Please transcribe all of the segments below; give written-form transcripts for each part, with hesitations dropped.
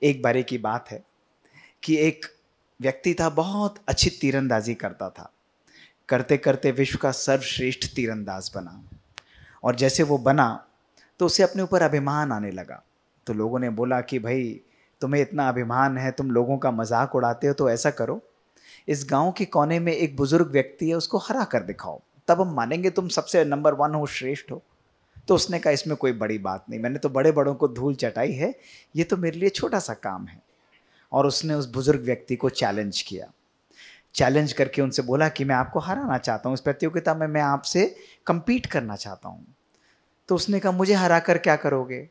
एक बारी की बात है कि एक व्यक्ति था, बहुत अच्छी तीरंदाजी करता था। करते करते विश्व का सर्वश्रेष्ठ तीरंदाज बना। और जैसे वो बना तो उसे अपने ऊपर अभिमान आने लगा। तो लोगों ने बोला कि भाई तुम्हें इतना अभिमान है, तुम लोगों का मजाक उड़ाते हो, तो ऐसा करो, इस गांव के कोने में एक बुजुर्ग व्यक्ति है, उसको हरा कर दिखाओ, तब हम मानेंगे तुम सबसे नंबर 1 हो, श्रेष्ठ हो। तो उसने कहा इसमें कोई बड़ी बात नहीं, मैंने तो बड़े बड़ों को धूल चटाई है, ये तो मेरे लिए छोटा सा काम है। और उसने उस बुजुर्ग व्यक्ति को चैलेंज किया। चैलेंज करके उनसे बोला कि मैं आपको हराना चाहता हूँ, इस प्रतियोगिता में मैं आपसे compete करना चाहता हूँ। तो उसने कहा मुझे हरा कर क्या करोगे?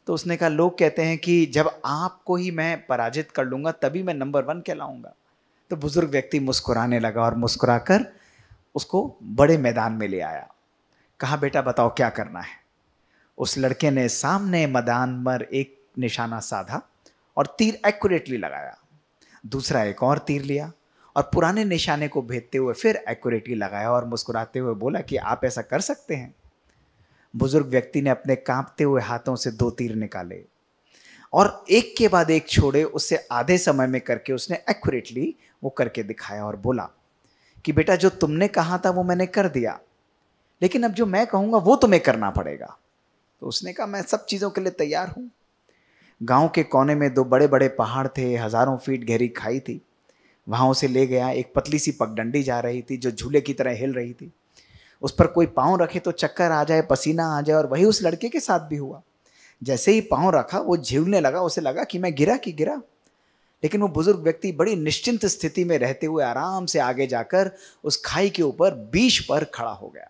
तो उसने कहा लोग कहते हैं कि जब आपको ही मैं पराजित कर लूँगा तभी मैं नंबर 1 कहलाऊँगा। तो बुजुर्ग व्यक्ति मुस्कुराने लगा और मुस्कुराकर उसको बड़े मैदान में ले आया। कहा बेटा बताओ क्या करना है? उस लड़के ने सामने मैदान पर एक निशाना साधा और तीर एक्यूरेटली लगाया। दूसरा एक और तीर लिया और पुराने निशाने को भेदते हुए फिर एक्यूरेटली लगाया और मुस्कुराते हुए बोला कि आप ऐसा कर सकते हैं। बुजुर्ग व्यक्ति ने अपने कांपते हुए हाथों से 2 तीर निकाले और एक के बाद एक छोड़े, उससे आधे समय में करके उसने एक्यूरेटली वो करके दिखाया और बोला कि बेटा जो तुमने कहा था वो मैंने कर दिया, लेकिन अब जो मैं कहूँगा वो तुम्हें करना पड़ेगा। तो उसने कहा मैं सब चीज़ों के लिए तैयार हूँ। गांव के कोने में 2 बड़े बड़े पहाड़ थे, हजारों फीट गहरी खाई थी। वहाँ उसे ले गया, एक पतली सी पगडंडी जा रही थी जो झूले की तरह हिल रही थी। उस पर कोई पाँव रखे तो चक्कर आ जाए, पसीना आ जाए, और वही उस लड़के के साथ भी हुआ। जैसे ही पाँव रखा वो झूलने लगा, उसे लगा कि मैं गिरा कि गिरा, लेकिन वो बुजुर्ग व्यक्ति बड़ी निश्चिंत स्थिति में रहते हुए आराम से आगे जाकर उस खाई के ऊपर बीच पर खड़ा हो गया।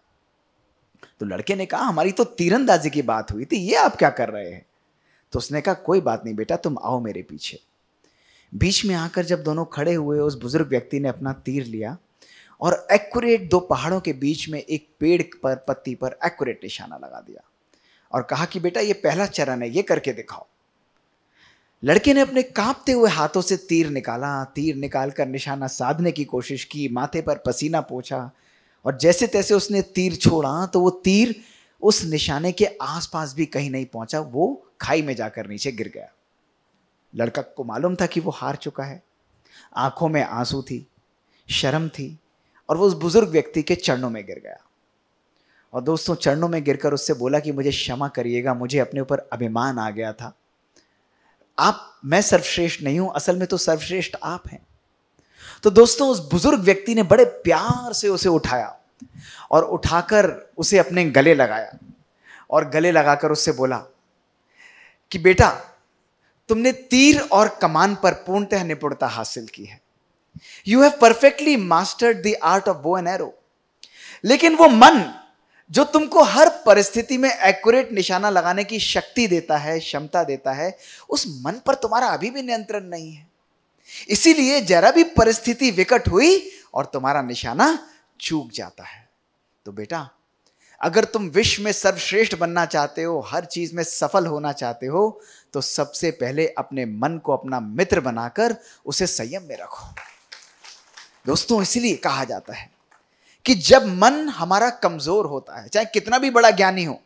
तो लड़के ने कहा हमारी तो तीरंदाजी की बात हुई थी, ये आप क्या कर रहे हैं? तो उसने कहा कोई बात नहीं बेटा, तुम आओ मेरे पीछे। बीच में आकर जब दोनों खड़े हुए, उस बुजुर्ग व्यक्ति ने अपना तीर लिया और एक्यूरेट 2 पहाड़ों के बीच में एक पेड़ पर पत्ती पर एक्यूरेट निशाना लगा दिया और कहा कि बेटा ये पहला चरण है, ये करके दिखाओ। लड़के ने अपने कांपते हुए हाथों से तीर निकाला, तीर निकालकर निशाना साधने की कोशिश की, माथे पर पसीना पोंछा और जैसे तैसे उसने तीर छोड़ा तो वो तीर उस निशाने के आसपास भी कहीं नहीं पहुंचा, वो खाई में जाकर नीचे गिर गया। लड़का को मालूम था कि वो हार चुका है। आंखों में आंसू थी, शर्म थी और वो उस बुजुर्ग व्यक्ति के चरणों में गिर गया। और दोस्तों चरणों में गिरकर उससे बोला कि मुझे क्षमा करिएगा, मुझे अपने ऊपर अभिमान आ गया था। मैं सर्वश्रेष्ठ नहीं हूं, असल में तो सर्वश्रेष्ठ आप हैं। तो दोस्तों उस बुजुर्ग व्यक्ति ने बड़े प्यार से उसे उठाया और उठाकर उसे अपने गले लगाया और गले लगाकर उससे बोला कि बेटा तुमने तीर और कमान पर पूर्णतः निपुणता हासिल की है। You have perfectly mastered the art of bow and arrow. लेकिन वो मन जो तुमको हर परिस्थिति में एक्यूरेट निशाना लगाने की शक्ति देता है, क्षमता देता है, उस मन पर तुम्हारा अभी भी नियंत्रण नहीं है। इसीलिए जरा भी परिस्थिति विकट हुई और तुम्हारा निशाना चूक जाता है। तो बेटा अगर तुम विश्व में सर्वश्रेष्ठ बनना चाहते हो, हर चीज में सफल होना चाहते हो, तो सबसे पहले अपने मन को अपना मित्र बनाकर उसे संयम में रखो। दोस्तों इसीलिए कहा जाता है कि जब मन हमारा कमजोर होता है, चाहे कितना भी बड़ा ज्ञानी हो,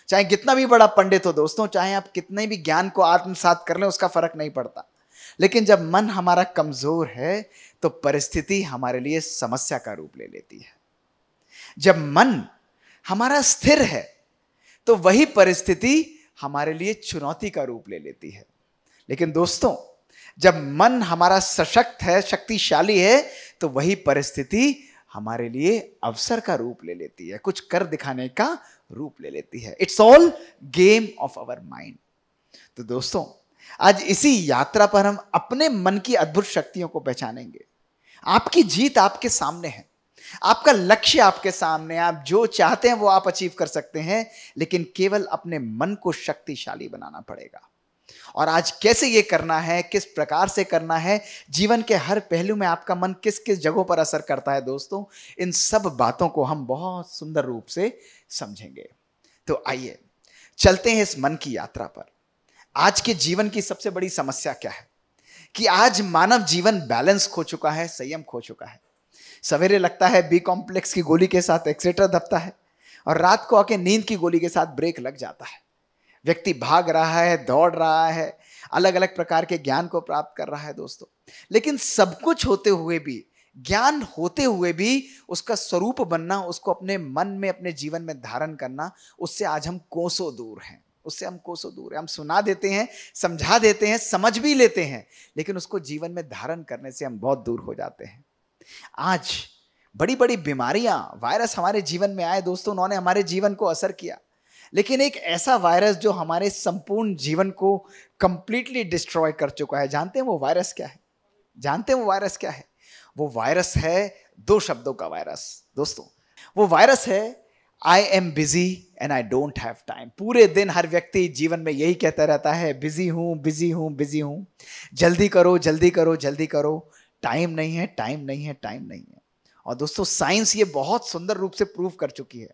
चाहे कितना भी बड़ा पंडित हो, दोस्तों चाहे आप कितने भी ज्ञान को आत्मसात कर लें उसका फर्क नहीं पड़ता, लेकिन जब मन हमारा कमजोर है तो परिस्थिति हमारे लिए समस्या का रूप ले लेती है। जब मन हमारा स्थिर है तो वही परिस्थिति हमारे लिए चुनौती का रूप ले लेती है। लेकिन दोस्तों जब मन हमारा सशक्त है, शक्तिशाली है, तो वही परिस्थिति हमारे लिए अवसर का रूप ले लेती है, कुछ कर दिखाने का रूप ले लेती है। It's all game of our mind. तो दोस्तों आज इसी यात्रा पर हम अपने मन की अद्भुत शक्तियों को पहचानेंगे। आपकी जीत आपके सामने है, आपका लक्ष्य आपके सामने, आप जो चाहते हैं वो आप अचीव कर सकते हैं, लेकिन केवल अपने मन को शक्तिशाली बनाना पड़ेगा। और आज कैसे ये करना है, किस प्रकार से करना है, जीवन के हर पहलू में आपका मन किस किस जगहों पर असर करता है, दोस्तों इन सब बातों को हम बहुत सुंदर रूप से समझेंगे। तो आइए चलते हैं इस मन की यात्रा पर। आज के जीवन की सबसे बड़ी समस्या क्या है कि आज मानव जीवन बैलेंस खो चुका है, संयम खो चुका है। सवेरे लगता है बी कॉम्प्लेक्स की गोली के साथ एक्सेट्रा दबता है और रात को आके नींद की गोली के साथ ब्रेक लग जाता है। व्यक्ति भाग रहा है, दौड़ रहा है, अलग अलग प्रकार के ज्ञान को प्राप्त कर रहा है दोस्तों। लेकिन सब कुछ होते हुए भी, ज्ञान होते हुए भी उसका स्वरूप बनना, उसको अपने मन में, अपने जीवन में धारण करना, उससे आज हम कोसों दूर हैं। उससे हम कोसों दूर हैं। हम सुना देते हैं, समझा देते हैं, समझ भी लेते हैं, लेकिन उसको जीवन में धारण करने से हम बहुत दूर हो जाते हैं। आज बड़ी बड़ी बीमारियां, वायरस हमारे जीवन में आए दोस्तों, उन्होंने हमारे जीवन को असर किया। लेकिन एक ऐसा वायरस जो हमारे संपूर्ण जीवन को कंप्लीटली डिस्ट्रॉय कर चुका है, जानते हैं वो वायरस क्या है? जानते हैं वो वायरस क्या है? वो वायरस है दो शब्दों का वायरस दोस्तों। वो वायरस है I am busy and I don't have time. पूरे दिन हर व्यक्ति जीवन में यही कहता रहता है, बिजी हूं, बिजी हूं, बिजी हूं, जल्दी करो, जल्दी करो, जल्दी करो, टाइम नहीं है, टाइम नहीं है, टाइम नहीं है। और दोस्तों साइंस ये बहुत सुंदर रूप से प्रूव कर चुकी है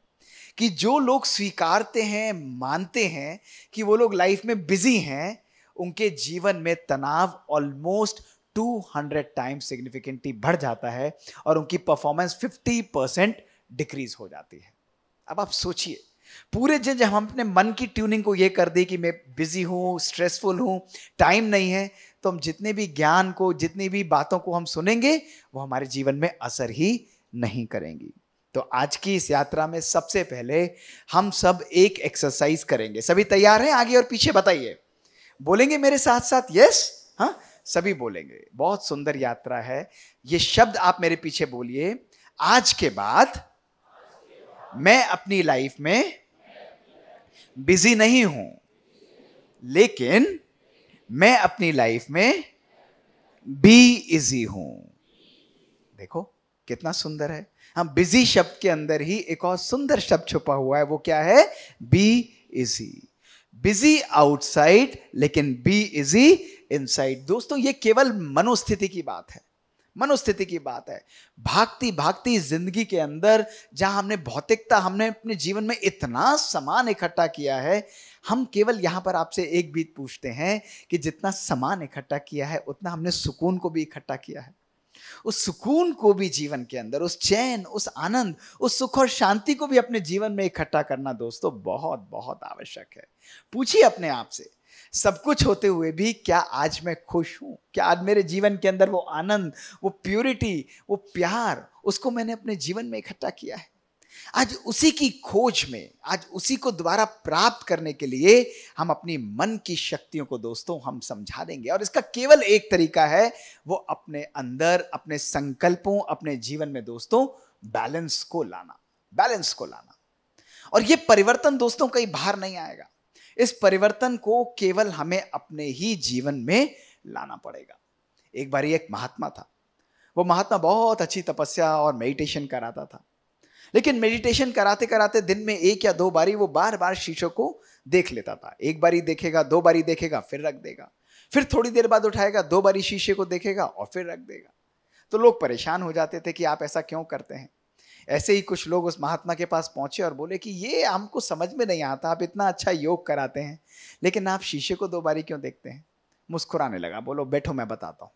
कि जो लोग स्वीकारते हैं, मानते हैं कि वो लोग लाइफ में बिजी हैं, उनके जीवन में तनाव ऑलमोस्ट 200 टाइम्स सिग्निफिकेंटली बढ़ जाता है और उनकी परफॉर्मेंस 50% डिक्रीज हो जाती है। अब आप सोचिए, पूरे दिन जब हम अपने मन की ट्यूनिंग को ये कर दी कि मैं बिजी हूं, स्ट्रेसफुल हूं, टाइम नहीं है, तो हम जितने भी ज्ञान को, जितनी भी बातों को हम सुनेंगे, वो हमारे जीवन में असर ही नहीं करेंगी। तो आज की इस यात्रा में सबसे पहले हम सब एक एक्सरसाइज करेंगे। सभी तैयार हैं? आगे और पीछे बताइए। बोलेंगे मेरे साथ साथ? यस, हाँ, सभी बोलेंगे। बहुत सुंदर यात्रा है। ये शब्द आप मेरे पीछे बोलिए, आज के बाद मैं अपनी लाइफ में बिजी नहीं हूं, लेकिन मैं अपनी लाइफ में बी इजी हूं। देखो कितना सुंदर है। हम बिजी शब्द के अंदर ही एक और सुंदर शब्द छुपा हुआ है, वो क्या है? Be easy. बिजी आउटसाइड लेकिन बी इजी इनसाइड। दोस्तों ये केवल मनोस्थिति की बात है, मनोस्थिति की बात है। भागती भागती जिंदगी के अंदर जहां हमने भौतिकता, हमने अपने जीवन में इतना सामान इकट्ठा किया है, हम केवल यहां पर आपसे एक बात पूछते हैं कि जितना सामान इकट्ठा किया है उतना हमने सुकून को भी इकट्ठा किया है। उस सुकून को भी जीवन के अंदर, उस चैन, उस आनंद, उस सुख और शांति को भी अपने जीवन में इकट्ठा करना दोस्तों बहुत बहुत आवश्यक है। पूछिए अपने आप से, सब कुछ होते हुए भी क्या आज मैं खुश हूं? क्या आज मेरे जीवन के अंदर वो आनंद, वो प्यूरिटी, वो प्यार, उसको मैंने अपने जीवन में इकट्ठा किया है? आज उसी की खोज में, आज उसी को दोबारा प्राप्त करने के लिए हम अपनी मन की शक्तियों को दोस्तों हम समझा देंगे। और इसका केवल एक तरीका है, वो अपने अंदर, अपने संकल्पों, अपने जीवन में दोस्तों बैलेंस को लाना, बैलेंस को लाना। और ये परिवर्तन दोस्तों कहीं बाहर नहीं आएगा। इस परिवर्तन को केवल हमें अपने ही जीवन में लाना पड़ेगा। एक बार एक महात्मा था। वो महात्मा बहुत अच्छी तपस्या और मेडिटेशन कराता था, लेकिन मेडिटेशन कराते कराते दिन में एक या दो बारी वो बार बार शीशों को देख लेता था। एक बारी देखेगा, दो बारी देखेगा, फिर रख देगा, फिर थोड़ी देर बाद उठाएगा, दो बारी शीशे को देखेगा और फिर रख देगा। तो लोग परेशान हो जाते थे कि आप ऐसा क्यों करते हैं। ऐसे ही कुछ लोग उस महात्मा के पास पहुंचे और बोले कि ये हमको समझ में नहीं आता, आप इतना अच्छा योग कराते हैं, लेकिन आप शीशे को दो बारी क्यों देखते हैं? मुस्कुराने लगा, बोलो बैठो मैं बताता हूं।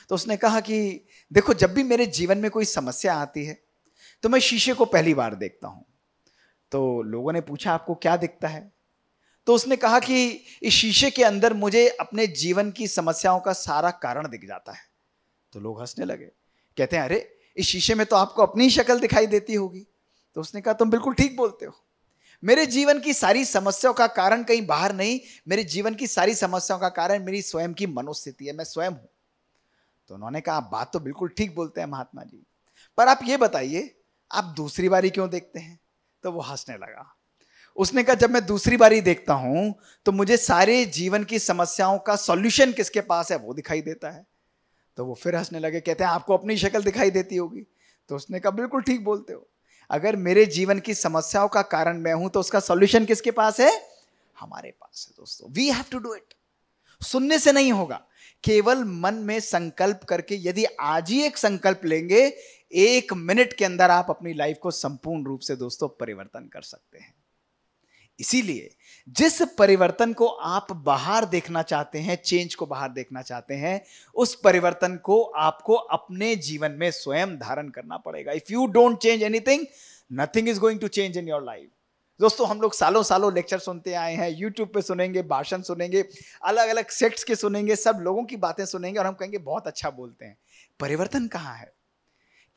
तो उसने कहा कि देखो, जब भी मेरे जीवन में कोई समस्या आती है तो मैं शीशे को पहली बार देखता हूं। तो लोगों ने पूछा आपको क्या दिखता है? तो उसने कहा कि इस शीशे के अंदर मुझे अपने जीवन की समस्याओं का सारा कारण दिख जाता है। तो लोग हंसने लगे, कहते हैं अरे इस शीशे में तो आपको अपनी शक्ल दिखाई देती होगी। तो उसने कहा तुम बिल्कुल ठीक बोलते हो, मेरे जीवन की सारी समस्याओं का कारण कहीं बाहर नहीं, मेरे जीवन की सारी समस्याओं का कारण मेरी स्वयं की मनोस्थिति है, मैं स्वयं हूं। तो उन्होंने कहा आप बात तो बिल्कुल ठीक बोलते हैं महात्मा जी, पर आप ये बताइए आप दूसरी बारी क्यों देखते हैं? तो वो हंसने लगा। उसने कहा जब मैं दूसरी बारी देखता हूं तो मुझे सारे जीवन की समस्याओं का सॉल्यूशन किसके पास है वो दिखाई देता है। तो वो फिर हंसने लगे, कहते हैं आपको अपनी शक्ल दिखाई देती होगी। तो उसने कहा बिल्कुल ठीक बोलते हो, अगर मेरे जीवन की समस्याओं का कारण मैं हूं तो उसका सॉल्यूशन किसके पास है? हमारे पास है दोस्तों। We have to do it. सुनने से नहीं होगा, केवल मन में संकल्प करके, यदि आज ही एक संकल्प लेंगे, एक मिनट के अंदर आप अपनी लाइफ को संपूर्ण रूप से दोस्तों परिवर्तन कर सकते हैं। इसीलिए जिस परिवर्तन को आप बाहर देखना चाहते हैं, चेंज को बाहर देखना चाहते हैं, उस परिवर्तन को आपको अपने जीवन में स्वयं धारण करना पड़ेगा। If you don't change anything, nothing is going to change in your life. दोस्तों हम लोग सालों सालों लेक्चर सुनते आए हैं, यूट्यूब पे सुनेंगे, भाषण सुनेंगे, अलग अलग सेक्ट्स के सुनेंगे, सब लोगों की बातें सुनेंगे और हम कहेंगे बहुत अच्छा बोलते हैं। परिवर्तन कहाँ है?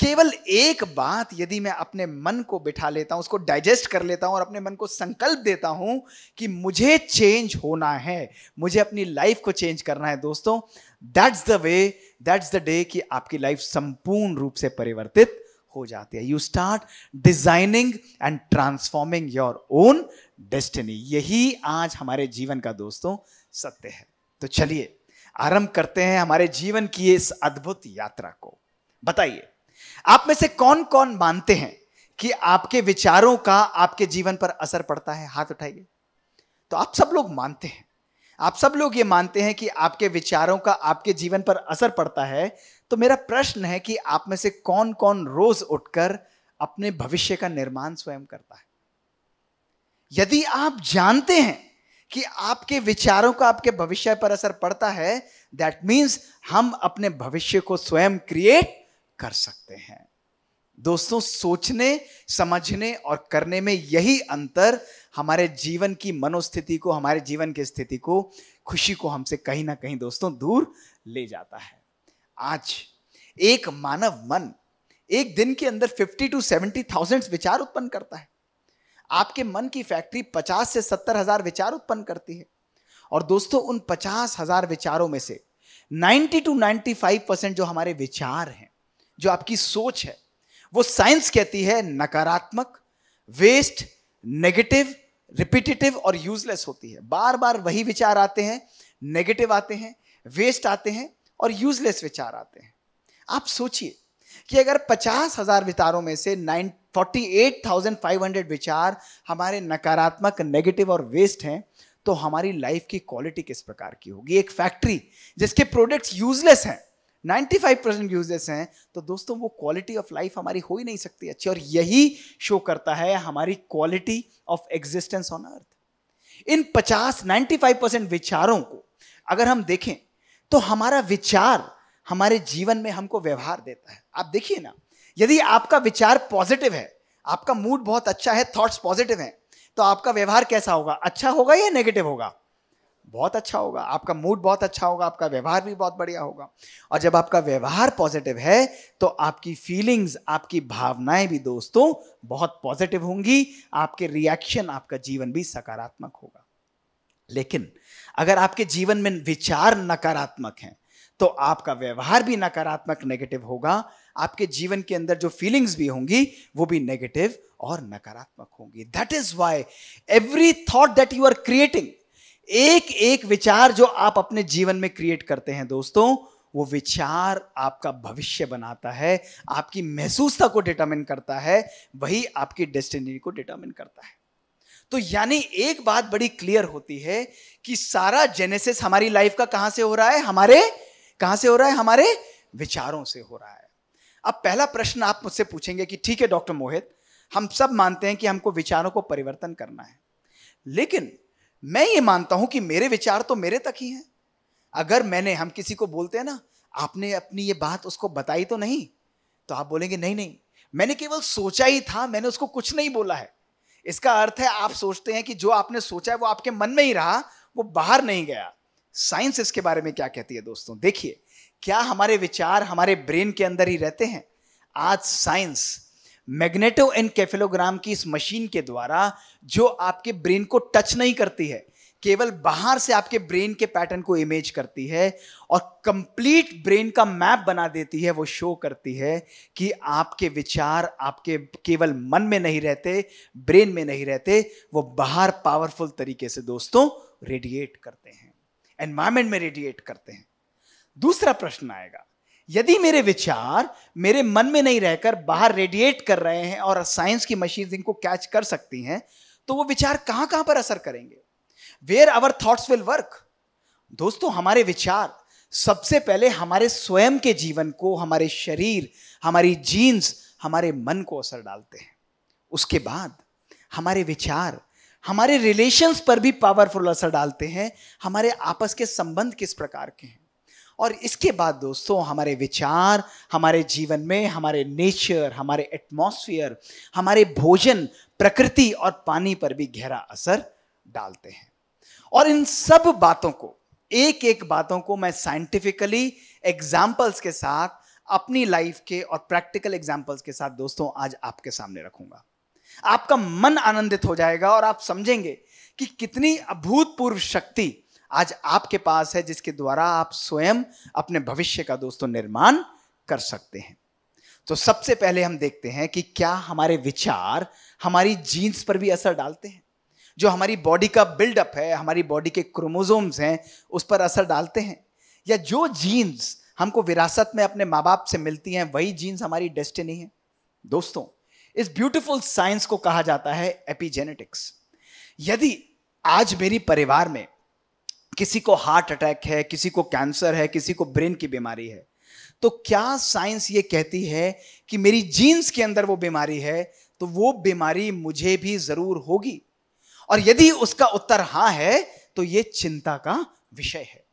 केवल एक बात यदि मैं अपने मन को बिठा लेता हूं, उसको डाइजेस्ट कर लेता हूं और अपने मन को संकल्प देता हूं कि मुझे चेंज होना है, मुझे अपनी लाइफ को चेंज करना है दोस्तों, that's the way, that's the day कि आपकी लाइफ संपूर्ण रूप से परिवर्तित हो जाती है। You start designing and transforming your own destiny. यही आज हमारे जीवन का दोस्तों सत्य है। तो चलिए आरंभ करते हैं हमारे जीवन की इस अद्भुत यात्रा को। बताइए, आप में से कौन कौन मानते हैं कि आपके विचारों का आपके जीवन पर असर पड़ता है? हाथ उठाइए। तो आप सब लोग मानते हैं, आप सब लोग ये मानते हैं कि आपके विचारों का आपके जीवन पर असर पड़ता है। तो मेरा प्रश्न है कि आप में से कौन कौन रोज उठकर अपने भविष्य का निर्माण स्वयं करता है? यदि आप जानते हैं कि आपके विचारों का आपके भविष्य पर असर पड़ता है, दैट मीन्स हम अपने भविष्य को स्वयं क्रिएट कर सकते हैं। दोस्तों, सोचने, समझने और करने में यही अंतर हमारे जीवन की मनोस्थिति को, हमारे जीवन की स्थिति को, खुशी को हमसे कहीं ना कहीं दोस्तों दूर ले जाता है। आज एक मानव मन एक दिन के अंदर 50 to 70,000 विचार उत्पन्न करता है। आपके मन की फैक्ट्री 50 से 70,000 विचार उत्पन्न करती है। और दोस्तों, उन 50,000 विचारों में से 90 to 95% जो हमारे विचार हैं, जो आपकी सोच है, वो साइंस कहती है नकारात्मक, वेस्ट, नेगेटिव, रिपीटेटिव और यूजलेस होती है। बार बार वही विचार आते हैं, नेगेटिव आते हैं, वेस्ट आते हैं और यूजलेस विचार आते हैं। आप सोचिए कि अगर 50,000 विचारों में से 48,500 विचार हमारे नकारात्मक, नेगेटिव और वेस्ट हैं, तो हमारी लाइफ की क्वालिटी किस प्रकार की होगी? एक फैक्ट्री जिसके प्रोडक्ट्स यूजलेस हैं, 95% यूजलेस हैं, तो दोस्तों वो क्वालिटी ऑफ लाइफ हमारी हो ही नहीं सकती अच्छी। और यही शो करता है हमारी quality of existence on earth. इन 95% विचारों को अगर हम देखें तो हमारा विचार हमारे जीवन में हमको व्यवहार देता है। आप देखिए ना, यदि आपका विचार पॉजिटिव है, आपका मूड बहुत अच्छा है, थॉट्स पॉजिटिव हैं, तो आपका व्यवहार कैसा होगा? अच्छा होगा या नेगेटिव होगा? बहुत अच्छा होगा। आपका मूड बहुत अच्छा होगा, आपका व्यवहार भी बहुत बढ़िया होगा। और जब आपका व्यवहार पॉजिटिव है तो आपकी फीलिंग्स, आपकी भावनाएं भी दोस्तों बहुत पॉजिटिव होंगी, आपके रिएक्शन, आपका जीवन भी सकारात्मक होगा। लेकिन अगर आपके जीवन में विचार नकारात्मक हैं तो आपका व्यवहार भी नकारात्मक, नेगेटिव होगा। आपके जीवन के अंदर जो फीलिंग्स भी होंगी वो भी नेगेटिव और नकारात्मक होंगी। That is why every thought that you are creating, एक एक विचार जो आप अपने जीवन में क्रिएट करते हैं दोस्तों, वो विचार आपका भविष्य बनाता है, आपकी महसूसता को डिटरमिन करता है, वही आपकी डेस्टिनी को डिटरमिन करता है। तो यानी एक बात बड़ी क्लियर होती है कि सारा जेनेसिस हमारी लाइफ का कहां से हो रहा है? कहां से हो रहा है? हमारे विचारों से हो रहा है। अब पहला प्रश्न आप मुझसे पूछेंगे कि ठीक है डॉक्टर मोहित, हम सब मानते हैं कि हमको विचारों को परिवर्तन करना है, लेकिन मैं ये मानता हूं कि मेरे विचार तो मेरे तक ही हैं। अगर हम किसी को बोलते हैं ना, आपने अपनी ये बात उसको बताई तो नहीं, तो आप बोलेंगे नहीं नहीं, मैंने केवल सोचा ही था, मैंने उसको कुछ नहीं बोला है। इसका अर्थ है आप सोचते हैं कि जो आपने सोचा है वो आपके मन में ही रहा, वो बाहर नहीं गया। साइंस इसके बारे में क्या कहती है दोस्तों? देखिए, क्या हमारे विचार हमारे ब्रेन के अंदर ही रहते हैं? आज साइंस मैग्नेटोएन्केफेलोग्राम की इस मशीन के द्वारा, जो आपके ब्रेन को टच नहीं करती है, केवल बाहर से आपके ब्रेन के पैटर्न को इमेज करती है और कंप्लीट ब्रेन का मैप बना देती है, वो शो करती है कि आपके विचार आपके केवल मन में नहीं रहते, ब्रेन में नहीं रहते, वो बाहर पावरफुल तरीके से दोस्तों रेडिएट करते हैं, एनवायरमेंट में रेडिएट करते हैं। दूसरा प्रश्न आएगा, यदि मेरे विचार मेरे मन में नहीं रहकर बाहर रेडिएट कर रहे हैं और साइंस की मशीन इनको कैच कर सकती हैं, तो वो विचार कहां कहां पर असर करेंगे? Where our thoughts will work. दोस्तों, हमारे विचार सबसे पहले हमारे स्वयं के जीवन को, हमारे शरीर, हमारी जीन्स, हमारे मन को असर डालते हैं। उसके बाद हमारे विचार हमारे रिलेशंस पर भी पावरफुल असर डालते हैं, हमारे आपस के संबंध किस प्रकार के हैं। और इसके बाद दोस्तों हमारे विचार, हमारे जीवन में हमारे नेचर, हमारे एटमॉस्फेयर, हमारे भोजन, प्रकृति और पानी पर भी गहरा असर डालते हैं। और इन सब बातों को, एक एक बातों को मैं साइंटिफिकली एग्जाम्पल्स के साथ, अपनी लाइफ के और प्रैक्टिकल एग्जाम्पल्स के साथ दोस्तों आज आपके सामने रखूंगा। आपका मन आनंदित हो जाएगा और आप समझेंगे कि कितनी अभूतपूर्व शक्ति आज आपके पास है, जिसके द्वारा आप स्वयं अपने भविष्य का दोस्तों निर्माण कर सकते हैं। तो सबसे पहले हम देखते हैं कि क्या हमारे विचार हमारी जीन्स पर भी असर डालते हैं। जो हमारी बॉडी का बिल्डअप है, हमारी बॉडी के क्रोमोसोम्स हैं, उस पर असर डालते हैं, या जो जीन्स हमको विरासत में अपने माँ बाप से मिलती हैं वही जीन्स हमारी डेस्टिनी है। दोस्तों इस ब्यूटीफुल साइंस को कहा जाता है एपिजेनेटिक्स। यदि आज मेरी परिवार में किसी को हार्ट अटैक है, किसी को कैंसर है, किसी को ब्रेन की बीमारी है, तो क्या साइंस ये कहती है कि मेरी जीन्स के अंदर वो बीमारी है तो वो बीमारी मुझे भी जरूर होगी? और यदि उसका उत्तर हां है तो ये चिंता का विषय है।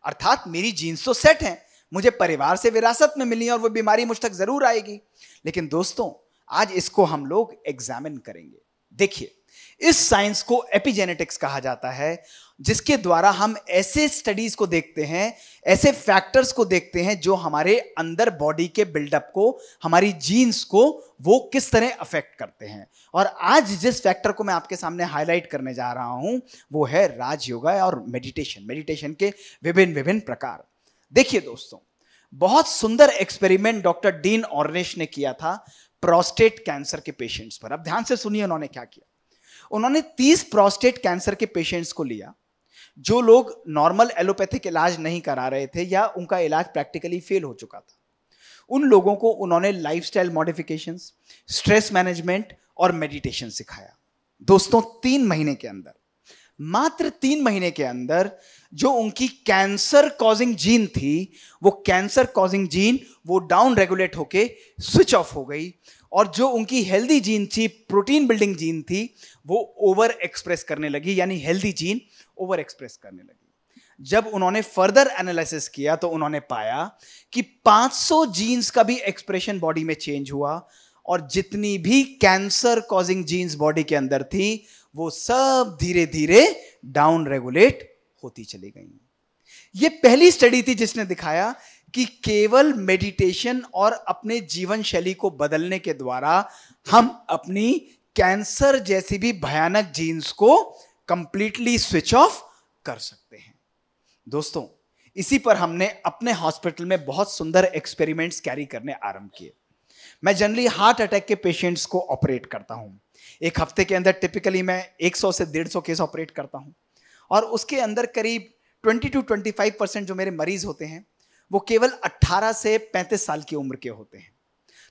अर्थात मेरी जीन्स तो सेट हैं, मुझे परिवार से विरासत में मिली और वो बीमारी मुझ तक जरूर आएगी। लेकिन दोस्तों आज इसको हम लोग एग्जामिन करेंगे। देखिए, इस साइंस को एपिजेनेटिक्स कहा जाता है, जिसके द्वारा हम ऐसे स्टडीज को देखते हैं, ऐसे फैक्टर्स को देखते हैं जो हमारे अंदर बॉडी के बिल्डअप को, हमारी जीन्स को वो किस तरह अफेक्ट करते हैं। और आज जिस फैक्टर को मैं आपके सामने हाईलाइट करने जा रहा हूं वो है राजयोगा और मेडिटेशन के विभिन्न विभिन्न प्रकार। देखिए दोस्तों, बहुत सुंदर एक्सपेरिमेंट डॉक्टर डीन ऑर्निश ने किया था प्रोस्टेट कैंसर के पेशेंट्स पर। अब ध्यान से सुनिए उन्होंने क्या किया। उन्होंने 30 प्रोस्टेट कैंसर के पेशेंट्स को लिया जो लोग नॉर्मल एलोपैथिक इलाज नहीं करा रहे थे या उनका इलाज प्रैक्टिकली फेल हो चुका था। उन लोगों को उन्होंने लाइफस्टाइल मॉडिफिकेशंस, स्ट्रेस मैनेजमेंट और मेडिटेशन सिखाया। दोस्तों 3 महीने के अंदर, मात्र 3 महीने के अंदर जो उनकी कैंसर कॉजिंग जीन थी, वो कैंसर कॉजिंग जीन वो डाउन रेगुलेट होके स्विच ऑफ हो गई, और जो उनकी हेल्दी जीन थी, प्रोटीन बिल्डिंग जीन थी, वो ओवर एक्सप्रेस करने लगी, यानी हेल्दी जीन ओवर एक्सप्रेस करने लगी। जब उन्होंने फर्दर एनालिसिस किया तो उन्होंने पाया कि 500 जीन्स का भी एक्सप्रेशन बॉडी में चेंज हुआ, और जितनी भी कैंसर कॉजिंग जीन्स बॉडी के अंदर थी वो सब धीरे धीरे डाउन रेगुलेट होती चली गई। ये पहली स्टडी थी जिसने दिखाया कि केवल मेडिटेशन और अपने जीवन शैली को बदलने के द्वारा हम अपनी कैंसर जैसी भी भयानक जीन्स को कंप्लीटली स्विच ऑफ कर सकते हैं। दोस्तों इसी पर हमने अपने हॉस्पिटल में बहुत सुंदर एक्सपेरिमेंट्स कैरी करने आरंभ किए। मैं जनरली हार्ट अटैक के पेशेंट्स को ऑपरेट करता हूं। एक हफ्ते के अंदर टिपिकली मैं 100 से 150 केस ऑपरेट करता हूं, और उसके अंदर करीब 20 to 25% जो मेरे मरीज होते हैं वो केवल 18 से 35 साल की उम्र के होते हैं।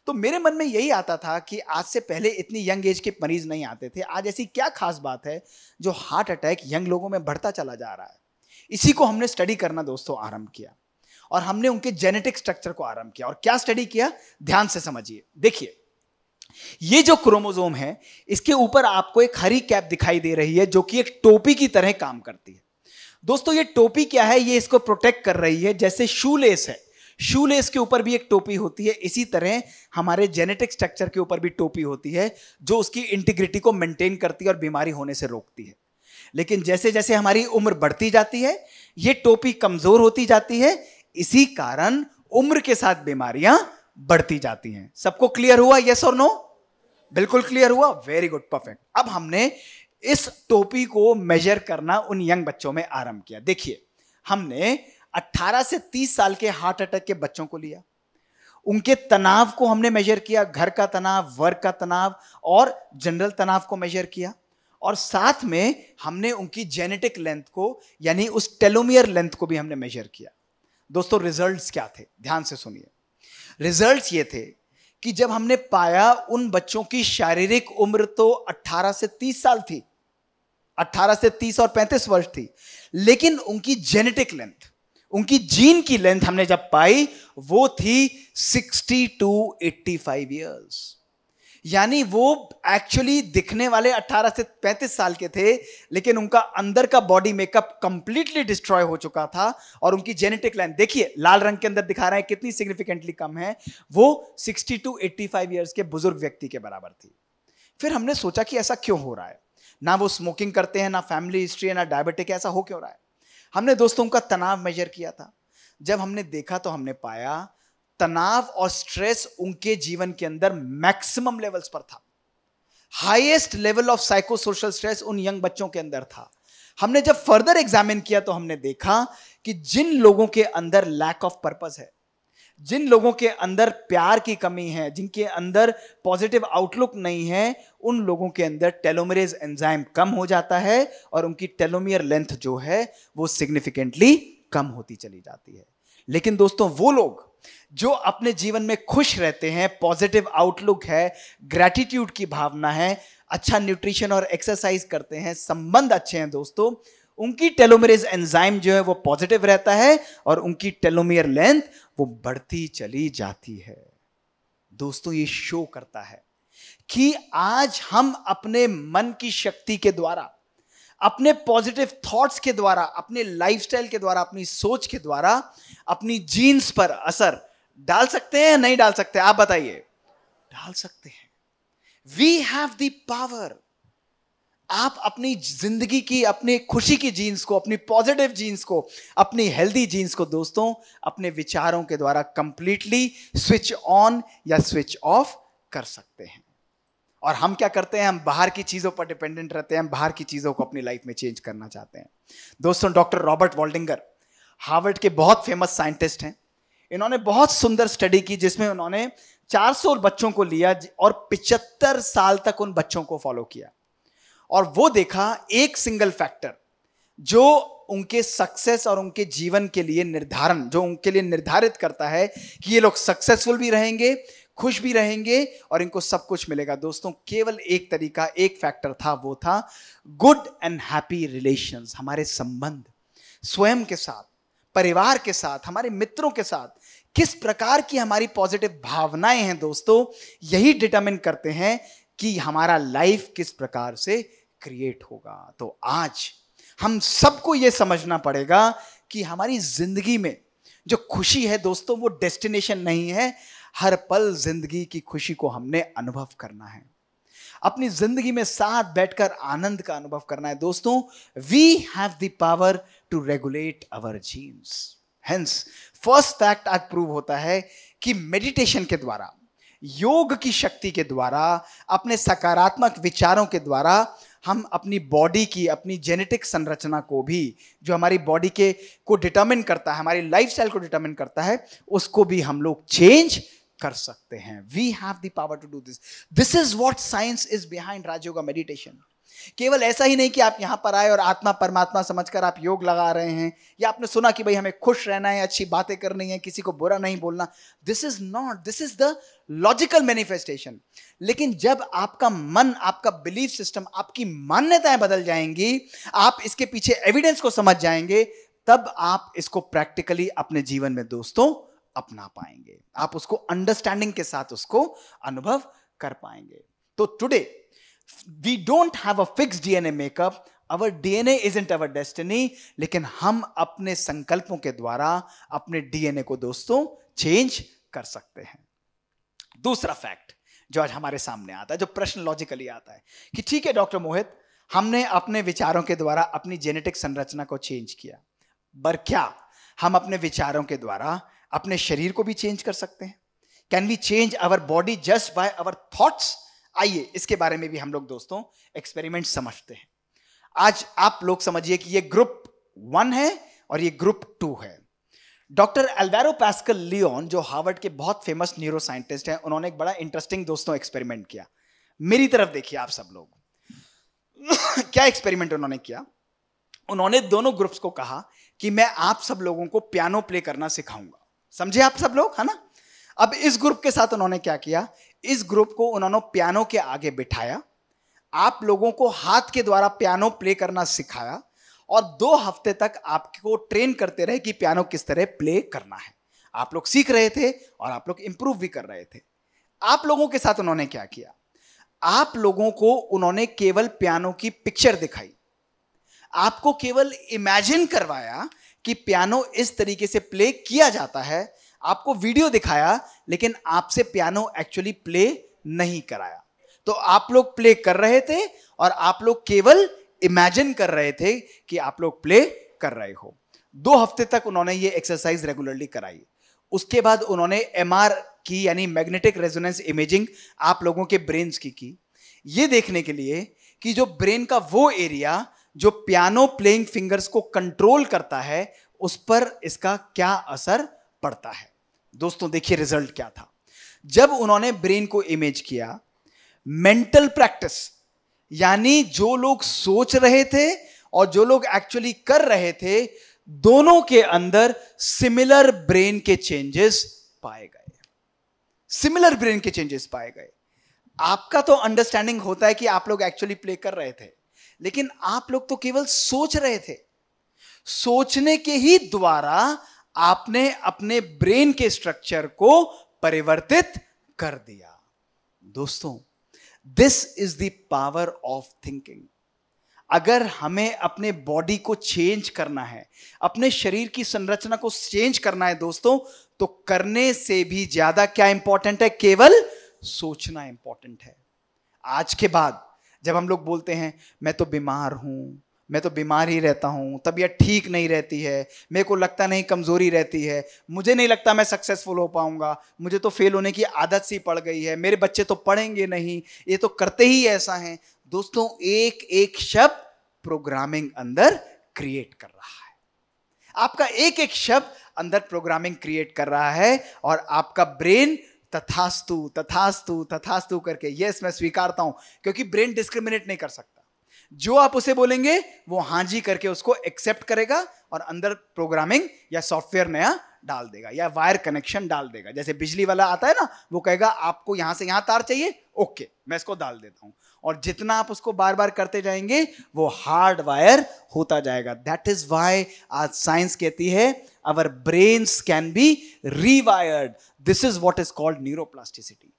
तो मेरे मन में यही आता था कि आज से पहले इतनी यंग एज के मरीज नहीं आते थे, आज ऐसी क्या खास बात है जो हार्ट अटैक यंग लोगों में बढ़ता चला जा रहा है। इसी को हमने स्टडी करना दोस्तों आरंभ किया, और हमने उनके जेनेटिक स्ट्रक्चर को आरंभ किया। और क्या स्टडी किया, ध्यान से समझिए। देखिए, ये जो क्रोमोसोम है, इसके ऊपर आपको एक हरी कैप दिखाई दे रही है जो कि एक टोपी की तरह काम करती है। दोस्तों ये टोपी क्या है, ये इसको प्रोटेक्ट कर रही है। जैसे शूलेस है, शूलेस के ऊपर भी एक टोपी होती है, इसी तरह हमारे जेनेटिक स्ट्रक्चर के ऊपर भी टोपी होती है जो उसकी इंटीग्रिटी को मेंटेन करती है और बीमारी होने से रोकती है। लेकिन जैसे जैसे हमारी उम्र बढ़ती जाती है ये टोपी कमजोर होती जाती है, इसी कारण उम्र के साथ बीमारियां बढ़ती जाती हैं। सबको क्लियर हुआ, यस और नो? बिल्कुल क्लियर हुआ, वेरी गुड, परफेक्ट। अब हमने इस टोपी को मेजर करना उन यंग बच्चों में आरंभ किया। देखिए, हमने 18 से 30 साल के हार्ट अटैक के बच्चों को लिया, उनके तनाव को हमने मेजर किया, घर का तनाव, वर्क का तनाव और जनरल तनाव को मेजर किया, और साथ में हमने उनकी जेनेटिक लेंथ को, यानी उस टेलोमियर लेंथ को भी हमने मेजर किया। दोस्तों रिजल्ट्स क्या थे, ध्यान से सुनिए। रिजल्ट्स ये थे कि जब हमने पाया उन बच्चों की शारीरिक उम्र तो 18 से 30 साल थी, 18 से 30 और 35 वर्ष थी, लेकिन उनकी जेनेटिक लेंथ, उनकी जीन की लेंथ हमने जब पाई वो थी 60 to 85 ईयर्स। यानी वो एक्चुअली दिखने वाले 18 से 35 साल के थे, लेकिन उनका अंदर का बॉडी मेकअप कंप्लीटली डिस्ट्रॉय हो चुका था और उनकी जेनेटिक लाइन देखिए लाल रंग के अंदर दिखा रहा है कितनी सिग्निफिकेंटली कम है, वो 60 to 85 ईयर्स के बुजुर्ग व्यक्ति के बराबर थी। फिर हमने सोचा कि ऐसा क्यों हो रहा है, ना वो स्मोकिंग करते हैं, ना फैमिली हिस्ट्री है, ना डायबिटिक, ऐसा हो क्यों रहा है। हमने दोस्तों का तनाव मेजर किया था। जब हमने देखा तो हमने पाया तनाव और स्ट्रेस उनके जीवन के अंदर मैक्सिमम लेवल्स पर था। Highest level of psycho social stress उन यंग बच्चों के अंदर था। हमने जब फर्दर एग्जामिन किया तो हमने देखा कि जिन लोगों के अंदर लैक ऑफ पर्पस है, जिन लोगों के अंदर प्यार की कमी है, जिनके अंदर पॉजिटिव आउटलुक नहीं है, उन लोगों के अंदर टेलोमेरेज एंजाइम कम हो जाता है और उनकी टेलोमियर लेंथ जो है वो सिग्निफिकेंटली कम होती चली जाती है। लेकिन दोस्तों वो लोग जो अपने जीवन में खुश रहते हैं, पॉजिटिव आउटलुक है, ग्रैटिट्यूड की भावना है, अच्छा न्यूट्रिशन और एक्सरसाइज करते हैं, संबंध अच्छे हैं दोस्तों, उनकी टेलोमेरेज एंजाइम जो है वो पॉजिटिव रहता है और उनकी टेलोमियर लेंथ वो बढ़ती चली जाती है। दोस्तों ये शो करता है कि आज हम अपने मन की शक्ति के द्वारा, अपने पॉजिटिव थॉट्स के द्वारा, अपने लाइफस्टाइल के द्वारा, अपनी सोच के द्वारा अपनी जीन्स पर असर डाल सकते हैं या नहीं डाल सकते? आप बताइए। डाल सकते हैं। We have the power. आप अपनी जिंदगी की, अपनी खुशी की जीन्स को, अपनी पॉजिटिव जीन्स को, अपनी हेल्दी जीन्स को दोस्तों अपने विचारों के द्वारा कंप्लीटली स्विच ऑन या स्विच ऑफ कर सकते हैं। और हम क्या करते हैं? हम बाहर की चीजों पर डिपेंडेंट रहते हैं, हम बाहर की चीजों को अपनी लाइफ में चेंज करना चाहते हैं। दोस्तों डॉक्टर रॉबर्ट वॉल्डिंगर हार्वर्ड के बहुत फेमस साइंटिस्ट हैं। इन्होंने बहुत सुंदर स्टडी की जिसमें उन्होंने 400 बच्चों को लिया और 75 साल तक उन बच्चों को फॉलो किया और वो देखा एक सिंगल फैक्टर जो उनके सक्सेस और उनके जीवन के लिए निर्धारण, जो उनके लिए निर्धारित करता है कि ये लोग सक्सेसफुल भी रहेंगे, खुश भी रहेंगे और इनको सब कुछ मिलेगा। दोस्तों केवल एक तरीका, एक फैक्टर था, वो था गुड एंड हैप्पी रिलेशंस। हमारे संबंध स्वयं के साथ, परिवार के साथ, हमारे मित्रों के साथ किस प्रकार की हमारी पॉजिटिव भावनाएं हैं दोस्तों, यही डिटरमिन करते हैं कि हमारा लाइफ किस प्रकार से क्रिएट होगा। तो आज हम सबको यह समझना पड़ेगा कि हमारी जिंदगी में जो खुशी है दोस्तों वो डेस्टिनेशन नहीं है, हर पल जिंदगी की खुशी को हमने अनुभव करना है, अपनी जिंदगी में साथ बैठकर आनंद का अनुभव करना है। दोस्तों we have the power to regulate our genes. Hence first fact आज प्रूव होता है कि मेडिटेशन के द्वारा, योग की शक्ति के द्वारा, अपने सकारात्मक विचारों के द्वारा हम अपनी बॉडी की, अपनी जेनेटिक संरचना को भी, जो हमारी बॉडी के को डिटरमिन करता है, हमारी लाइफस्टाइल को डिटरमिन करता है, उसको भी हम लोग चेंज कर सकते हैं। We have the power to do this. This is what science is behind Rajyoga meditation. केवल ऐसा ही नहीं कि आप यहां पर आए और आत्मा परमात्मा समझकर आप योग लगा रहे हैं, या आपने सुना कि भाई हमें खुश रहना है, अच्छी बातें करनी है, किसी को बुरा नहीं बोलना। This is not, this is the logical manifestation. लेकिन जब आपका मन, आपका बिलीफ सिस्टम, आपकी मान्यताएं बदल जाएंगी, आप इसके पीछे एविडेंस को समझ जाएंगे, तब आप इसको प्रैक्टिकली अपने जीवन में दोस्तों अपना पाएंगे। आप उसको अंडरस्टैंडिंग के साथ उसको अनुभव कर पाएंगे। तो today we don't have a fixed DNA makeup, our DNA isn't our destiny, लेकिन हम अपने संकल्पों के द्वारा अपने DNA को दोस्तों चेंज कर सकते हैं। दूसरा फैक्ट जो आज हमारे सामने आता है, जो प्रश्न लॉजिकली आता है कि ठीक है डॉक्टर मोहित, हमने अपने विचारों के द्वारा अपनी जेनेटिक संरचना को चेंज किया, पर क्या हम अपने विचारों के द्वारा अपने शरीर को भी चेंज कर सकते हैं? Can we change our body just by our thoughts? आइए इसके बारे में भी हम लोग दोस्तों एक्सपेरिमेंट समझते हैं। आज आप लोग समझिए कि ये ग्रुप 1 है और ये ग्रुप 2 है। डॉक्टर अल्वारो पास्कल लियोन, जो हार्वर्ड के बहुत फेमस न्यूरो साइंटिस्ट हैं, उन्होंने एक बड़ा इंटरेस्टिंग दोस्तों एक्सपेरिमेंट किया। मेरी तरफ देखिए आप सब लोग। क्या एक्सपेरिमेंट उन्होंने किया? उन्होंने दोनों ग्रुप्स को कहा कि मैं आप सब लोगों को पियानो प्ले करना सिखाऊंगा। समझे आप सब लोग, है ना? अब इस ग्रुप के साथ उन्होंने क्या किया, इस ग्रुप को उन्होंने पियानो के आगे बिठाया, आप लोगों को हाथ के द्वारा पियानो प्ले करना सिखाया और 2 हफ्ते तक आपको ट्रेन करते रहे कि पियानो किस तरह प्ले करना है। आप लोग सीख रहे थे और आप लोग इंप्रूव भी कर रहे थे। आप लोगों के साथ उन्होंने क्या किया, आप लोगों को उन्होंने केवल पियानो की पिक्चर दिखाई, आपको केवल इमेजिन करवाया कि पियानो इस तरीके से प्ले किया जाता है, आपको वीडियो दिखाया, लेकिन आपसे पियानो एक्चुअली प्ले नहीं कराया। तो आप लोग प्ले कर रहे थे और आप लोग केवल इमेजिन कर रहे थे कि आप लोग प्ले कर रहे हो। 2 हफ्ते तक उन्होंने ये एक्सरसाइज रेगुलरली कराई। उसके बाद उन्होंने MR की, यानी मैग्नेटिक रेजोनेंस इमेजिंग आप लोगों के ब्रेन्स की, ये देखने के लिए कि जो ब्रेन का वो एरिया जो पियानो प्लेइंग फिंगर्स को कंट्रोल करता है, उस पर इसका क्या असर पड़ता है। दोस्तों देखिए रिजल्ट क्या था। जब उन्होंने ब्रेन को इमेज किया, मेंटल प्रैक्टिस, यानी जो लोग सोच रहे थे और जो लोग एक्चुअली कर रहे थे, दोनों के अंदर सिमिलर ब्रेन के चेंजेस पाए गए। सिमिलर ब्रेन के चेंजेस पाए गए। आपका तो अंडरस्टैंडिंग होता है कि आप लोग एक्चुअली प्ले कर रहे थे, लेकिन आप लोग तो केवल सोच रहे थे। सोचने के ही द्वारा आपने अपने ब्रेन के स्ट्रक्चर को परिवर्तित कर दिया। दोस्तों, this is the power of thinking. अगर हमें अपने बॉडी को चेंज करना है, अपने शरीर की संरचना को चेंज करना है दोस्तों, तो करने से भी ज्यादा क्या इंपॉर्टेंट है? केवल सोचना इंपॉर्टेंट है। आज के बाद जब हम लोग बोलते हैं मैं तो बीमार हूं, मैं तो बीमार ही रहता हूं, तबीयत ठीक नहीं रहती है, मेरे को लगता नहीं कमजोरी रहती है, मुझे नहीं लगता मैं सक्सेसफुल हो पाऊंगा, मुझे तो फेल होने की आदत सी पड़ गई है, मेरे बच्चे तो पढ़ेंगे नहीं, ये तो करते ही ऐसा है। दोस्तों, एक एक शब्द प्रोग्रामिंग अंदर क्रिएट कर रहा है। आपका एक एक शब्द अंदर प्रोग्रामिंग क्रिएट कर रहा है और आपका ब्रेन तथास्तु तथास्तु तथास्तु करके, यस मैं स्वीकारता हूं, क्योंकि ब्रेन डिस्क्रिमिनेट नहीं कर सकता। जो आप उसे बोलेंगे वो हां जी करके उसको एक्सेप्ट करेगा और अंदर प्रोग्रामिंग या सॉफ्टवेयर नया डाल देगा या वायर कनेक्शन डाल देगा। जैसे बिजली वाला आता है ना, वो कहेगा आपको यहां से यहां तार चाहिए, ओके मैं इसको डाल देता हूं, और जितना आप उसको बार बार करते जाएंगे वो हार्ड वायर होता जाएगा। दैट इज वाई आज साइंस कहती है our brains can be rewired. This is what is called neuroplasticity.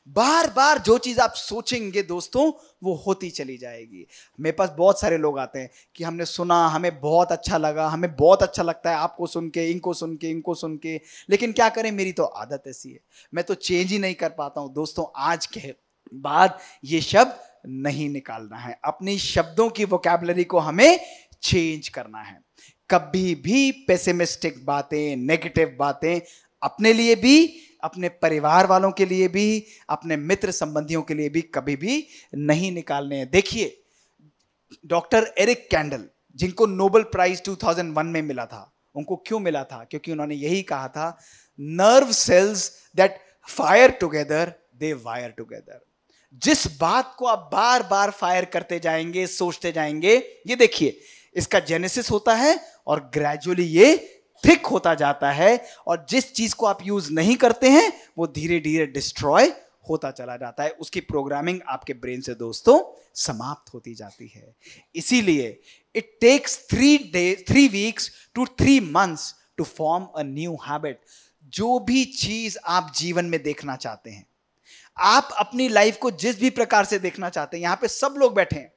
बार बार जो चीज आप सोचेंगे दोस्तों, वो होती चली जाएगी। मेरे पास बहुत सारे लोग आते हैं कि हमने सुना, हमें बहुत अच्छा लगा, हमें बहुत अच्छा लगता है आपको सुन के, इनको सुन के, इनको सुन के, लेकिन क्या करें, मेरी तो आदत ऐसी है, मैं तो चेंज ही नहीं कर पाता हूं। दोस्तों, आज के बाद ये शब्द नहीं निकालना है। अपनी शब्दों की वोकैबुलरी को हमें चेंज करना है। कभी भी पेसिमिस्टिक बातें, नेगेटिव बातें अपने लिए भी, अपने परिवार वालों के लिए भी, अपने मित्र संबंधियों के लिए भी कभी भी नहीं निकालने हैं। देखिए, डॉक्टर एरिक कैंडल, जिनको नोबेल प्राइज 2001 में मिला था, उनको क्यों मिला था? क्योंकि उन्होंने यही कहा था, nerve cells that fire together they wire together. जिस बात को आप बार बार फायर करते जाएंगे, सोचते जाएंगे, ये देखिए इसका जेनेसिस होता है और ग्रेजुअली ये थिक होता जाता है, और जिस चीज को आप यूज नहीं करते हैं वो धीरे धीरे डिस्ट्रॉय होता चला जाता है। उसकी प्रोग्रामिंग आपके ब्रेन से दोस्तों समाप्त होती जाती है। इसीलिए it takes 3 weeks to 3 months to form a new habit. जो भी चीज आप जीवन में देखना चाहते हैं, आप अपनी लाइफ को जिस भी प्रकार से देखना चाहते हैं, यहां पे सब लोग बैठे हैं,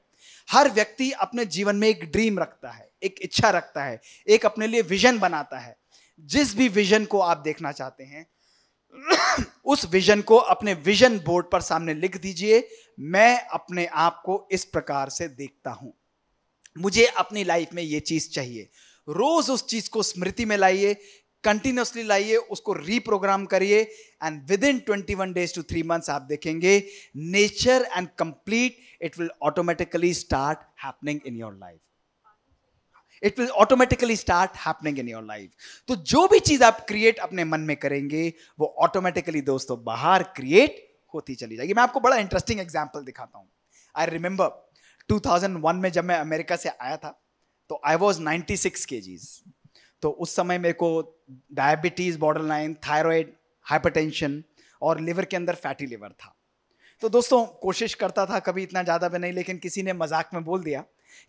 हर व्यक्ति अपने जीवन में एक ड्रीम रखता है, एक इच्छा रखता है, एक अपने लिए विजन बनाता है। जिस भी विजन को आप देखना चाहते हैं, उस विजन को अपने विजन बोर्ड पर सामने लिख दीजिए। मैं अपने आप को इस प्रकार से देखता हूं, मुझे अपनी लाइफ में यह चीज चाहिए। रोज उस चीज को स्मृति में लाइए, कंटिन्यूसली लाइए, उसको रीप्रोग्राम करिए, and with in 21 days to 3 months आप देखेंगे nature and complete it will automatically start happening in your life. It will automatically start happening in your life. तो जो भी चीज आप क्रिएट अपने मन में करेंगे, वो ऑटोमेटिकली दोस्तों बाहर क्रिएट होती चली जाएगी। मैं आपको बड़ा इंटरेस्टिंग एग्जाम्पल दिखाता हूं। आई रिमेंबर 2001 में जब मैं अमेरिका से आया था, तो आई वॉज 96 kgs। तो उस समय मेरे को डायबिटीज, बॉर्डरलाइन, थायराइड, हाइपरटेंशन और लिवर के अंदर फैटी लिवर था। तो दोस्तों कोशिश करता था, कभी इतना ज़्यादा भी नहीं, लेकिन किसी ने मजाक में बोल दिया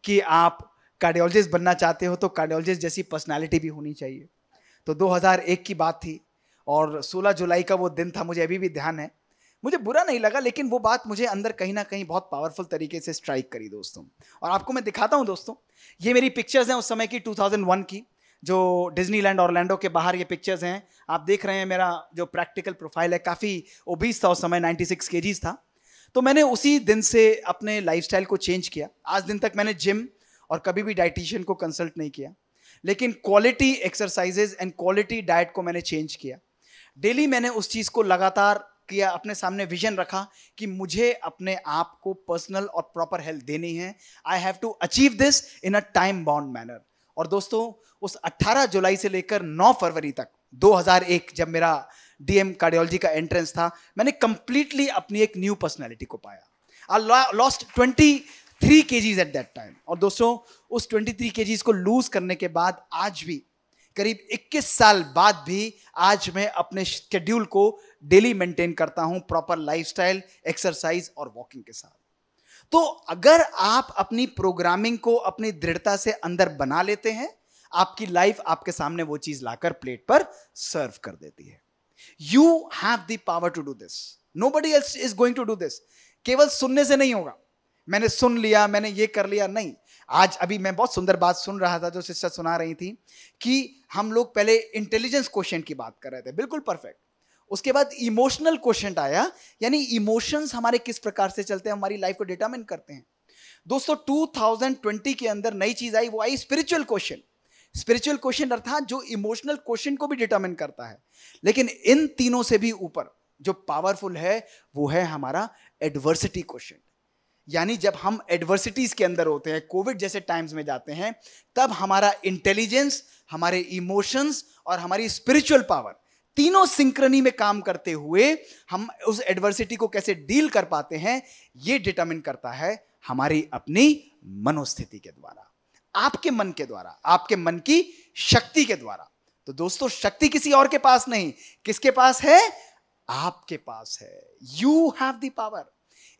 कि आप कार्डियोलॉजिस्ट बनना चाहते हो तो कार्डियोलॉजिस्ट जैसी पर्सनालिटी भी होनी चाहिए। तो 2001 की बात थी और 16 जुलाई का वो दिन था, मुझे अभी भी ध्यान है। मुझे बुरा नहीं लगा, लेकिन वो बात मुझे अंदर कहीं ना कहीं बहुत पावरफुल तरीके से स्ट्राइक करी दोस्तों। और आपको मैं दिखाता हूं दोस्तों, ये मेरी पिक्चर्स हैं उस समय की 2001 की, जो डिज्नीलैंड ऑरलैंडो के बाहर ये पिक्चर्स हैं। आप देख रहे हैं मेरा जो प्रैक्टिकल प्रोफाइल है, काफ़ी ओबीस था उस समय, 96 केजीज था। तो मैंने उसी दिन से अपने लाइफस्टाइल को चेंज किया। आज दिन तक मैंने जिम और कभी भी डाइटिशियन को कंसल्ट नहीं किया, लेकिन quality exercises and quality diet को मैंने चेंज किया। डेली मैंने उस चीज़ को लगातार किया, अपने सामने विजन रखा कि मुझे अपने आप को पर्सनल और प्रॉपर हेल्थ देनी है। I have to achieve this in a time bound manner. और दोस्तों, उस 18 जुलाई से लेकर 9 फरवरी तक 2001, जब मेरा डीएम कार्डियोलॉजी का एंट्रेंस था, मैंने कंप्लीटली अपनी एक न्यू पर्सनैलिटी को पाया। I lost 23 KGs at that time. और दोस्तों, उस 23 केजीज को लूज करने के बाद आज भी करीब 21 साल बाद भी आज मैं अपने शेड्यूल को डेली मेंटेन करता हूं, प्रॉपर लाइफस्टाइल, एक्सरसाइज और वॉकिंग के साथ। तो अगर आप अपनी प्रोग्रामिंग को अपनी दृढ़ता से अंदर बना लेते हैं, आपकी लाइफ आपके सामने वो चीज लाकर प्लेट पर सर्व कर देती है। You have the power to do this, nobody else is going to do this. केवल सुनने से नहीं होगा, मैंने सुन लिया, मैंने ये कर लिया, नहीं। आज अभी मैं बहुत सुंदर बात सुन रहा था, जो सिस्टर सुना रही थी कि हम लोग पहले इंटेलिजेंस क्वेश्चन की बात कर रहे थे, बिल्कुल परफेक्ट। उसके बाद इमोशनल क्वेश्चन आया, यानी इमोशंस हमारे किस प्रकार से चलते हैं, हमारी लाइफ को डिटरमिन करते हैं। दोस्तों, 2020 के अंदर नई चीज आई, वो I spiritual question. Spiritual question अर्थात जो इमोशनल क्वेश्चन को भी डिटरमिन करता है। लेकिन इन तीनों से भी ऊपर जो पावरफुल है वो है हमारा एडवर्सिटी क्वेश्चन। यानी जब हम एडवर्सिटीज के अंदर होते हैं, कोविड जैसे टाइम्स में जाते हैं, तब हमारा इंटेलिजेंस, हमारे इमोशंस और हमारी स्पिरिचुअल पावर तीनों सिंक्रनी में काम करते हुए हम उस एडवर्सिटी को कैसे डील कर पाते हैं, ये डिटरमिन करता है हमारी अपनी मनोस्थिति के द्वारा, आपके मन के द्वारा, आपके मन की शक्ति के द्वारा। तो दोस्तों, शक्ति किसी और के पास नहीं, किसके पास है? आपके पास है। You have the power.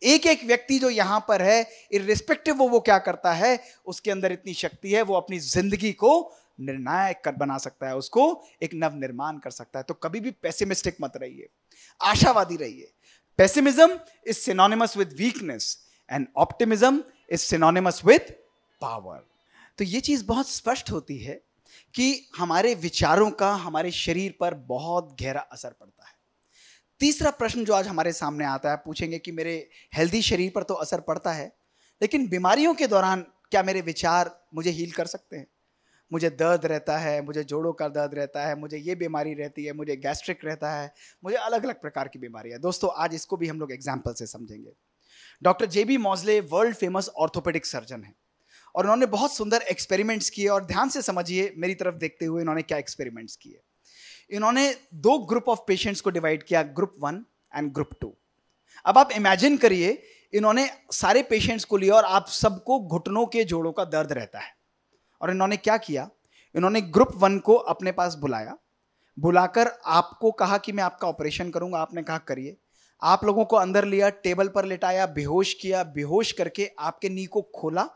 एक एक व्यक्ति जो यहां पर है, इर्रिस्पेक्टिव वो क्या करता है, उसके अंदर इतनी शक्ति है, वो अपनी जिंदगी को निर्णायक कर बना सकता है, उसको एक नव निर्माण कर सकता है। तो कभी भी पेसिमिस्टिक मत रहिए, आशावादी रहिए। Pessimism is synonymous with weakness and optimism is synonymous with power. तो ये चीज बहुत स्पष्ट होती है कि हमारे विचारों का हमारे शरीर पर बहुत गहरा असर पड़ता है। तीसरा प्रश्न जो आज हमारे सामने आता है, पूछेंगे कि मेरे हेल्दी शरीर पर तो असर पड़ता है, लेकिन बीमारियों के दौरान क्या मेरे विचार मुझे हील कर सकते हैं? मुझे दर्द रहता है, मुझे जोड़ों का दर्द रहता है, मुझे ये बीमारी रहती है, मुझे गैस्ट्रिक रहता है, मुझे अलग अलग प्रकार की बीमारी है। दोस्तों, आज इसको भी हम लोग एग्जाम्पल से समझेंगे। डॉक्टर जेबी मॉजले वर्ल्ड फेमस ऑर्थोपेडिक सर्जन हैं और उन्होंने बहुत सुंदर एक्सपेरिमेंट्स किए। और ध्यान से समझिए, मेरी तरफ देखते हुए इन्होंने क्या एक्सपेरिमेंट्स किए। इन्होंने 2 ग्रुप ऑफ पेशेंट्स को डिवाइड किया, ग्रुप 1 एंड ग्रुप 2। अब आप इमेजिन करिए, इन्होंने सारे पेशेंट्स को लिया और आप सबको घुटनों के जोड़ों का दर्द रहता है। और इन्होंने क्या किया, इन्होंने ग्रुप 1 को अपने पास बुलाया, बुलाकर आपको कहा कि मैं आपका ऑपरेशन करूंगा। आपने कहा करिए। आप लोगों को अंदर लिया, टेबल पर लिटाया, बेहोश किया, बेहोश करके आपके नी को खोला,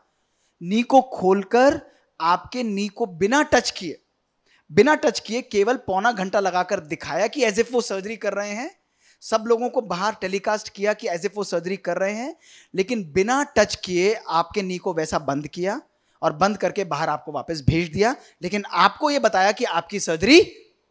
नी को खोलकर आपके नी को बिना टच किए केवल पौना घंटा लगाकर दिखाया कि एज इफ वो सर्जरी कर रहे हैं। सब लोगों को बाहर टेलीकास्ट किया कि एज इफ वो सर्जरी कर रहे हैं, लेकिन बिना टच किए आपके नी को वैसा बंद किया और बंद करके बाहर आपको वापस भेज दिया। लेकिन आपको यह बताया कि आपकी सर्जरी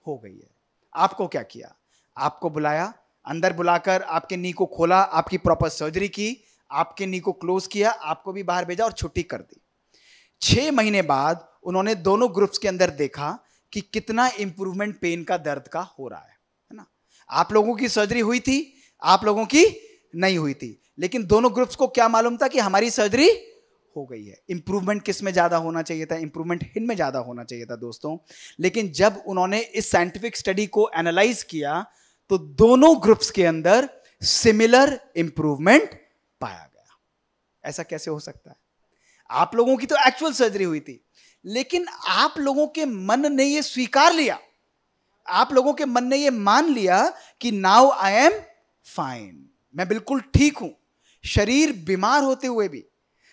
हो गई है। आपको क्या किया? आपको बुलाया, अंदर बुलाकर आपके नी को खोला, आपकी प्रॉपर सर्जरी की, आपके नी को क्लोज किया, आपको भी बाहर भेजा और छुट्टी कर दी। 6 महीने बाद उन्होंने दोनों ग्रुप्स के अंदर देखा कि कितना इंप्रूवमेंट पेन का, दर्द का हो रहा है ना। आप लोगों की सर्जरी हुई थी, आप लोगों की नहीं हुई थी, लेकिन दोनों ग्रुप्स को क्या मालूम था कि हमारी सर्जरी हो गई है। इंप्रूवमेंट किस में ज्यादा होना चाहिए था? इंप्रूवमेंट हिन में ज्यादा होना चाहिए था दोस्तों। लेकिन जब उन्होंने इस साइंटिफिक स्टडी को एनालाइज किया तो दोनों ग्रुप्स के अंदर सिमिलर इंप्रूवमेंट पाया गया। ऐसा कैसे हो सकता है? आप लोगों की तो एक्चुअल सर्जरी हुई थी, लेकिन आप लोगों के मन ने यह स्वीकार लिया, आप लोगों के मन ने यह मान लिया कि नाउ आई एम फाइन, मैं बिल्कुल ठीक हूं। शरीर बीमार होते हुए भी,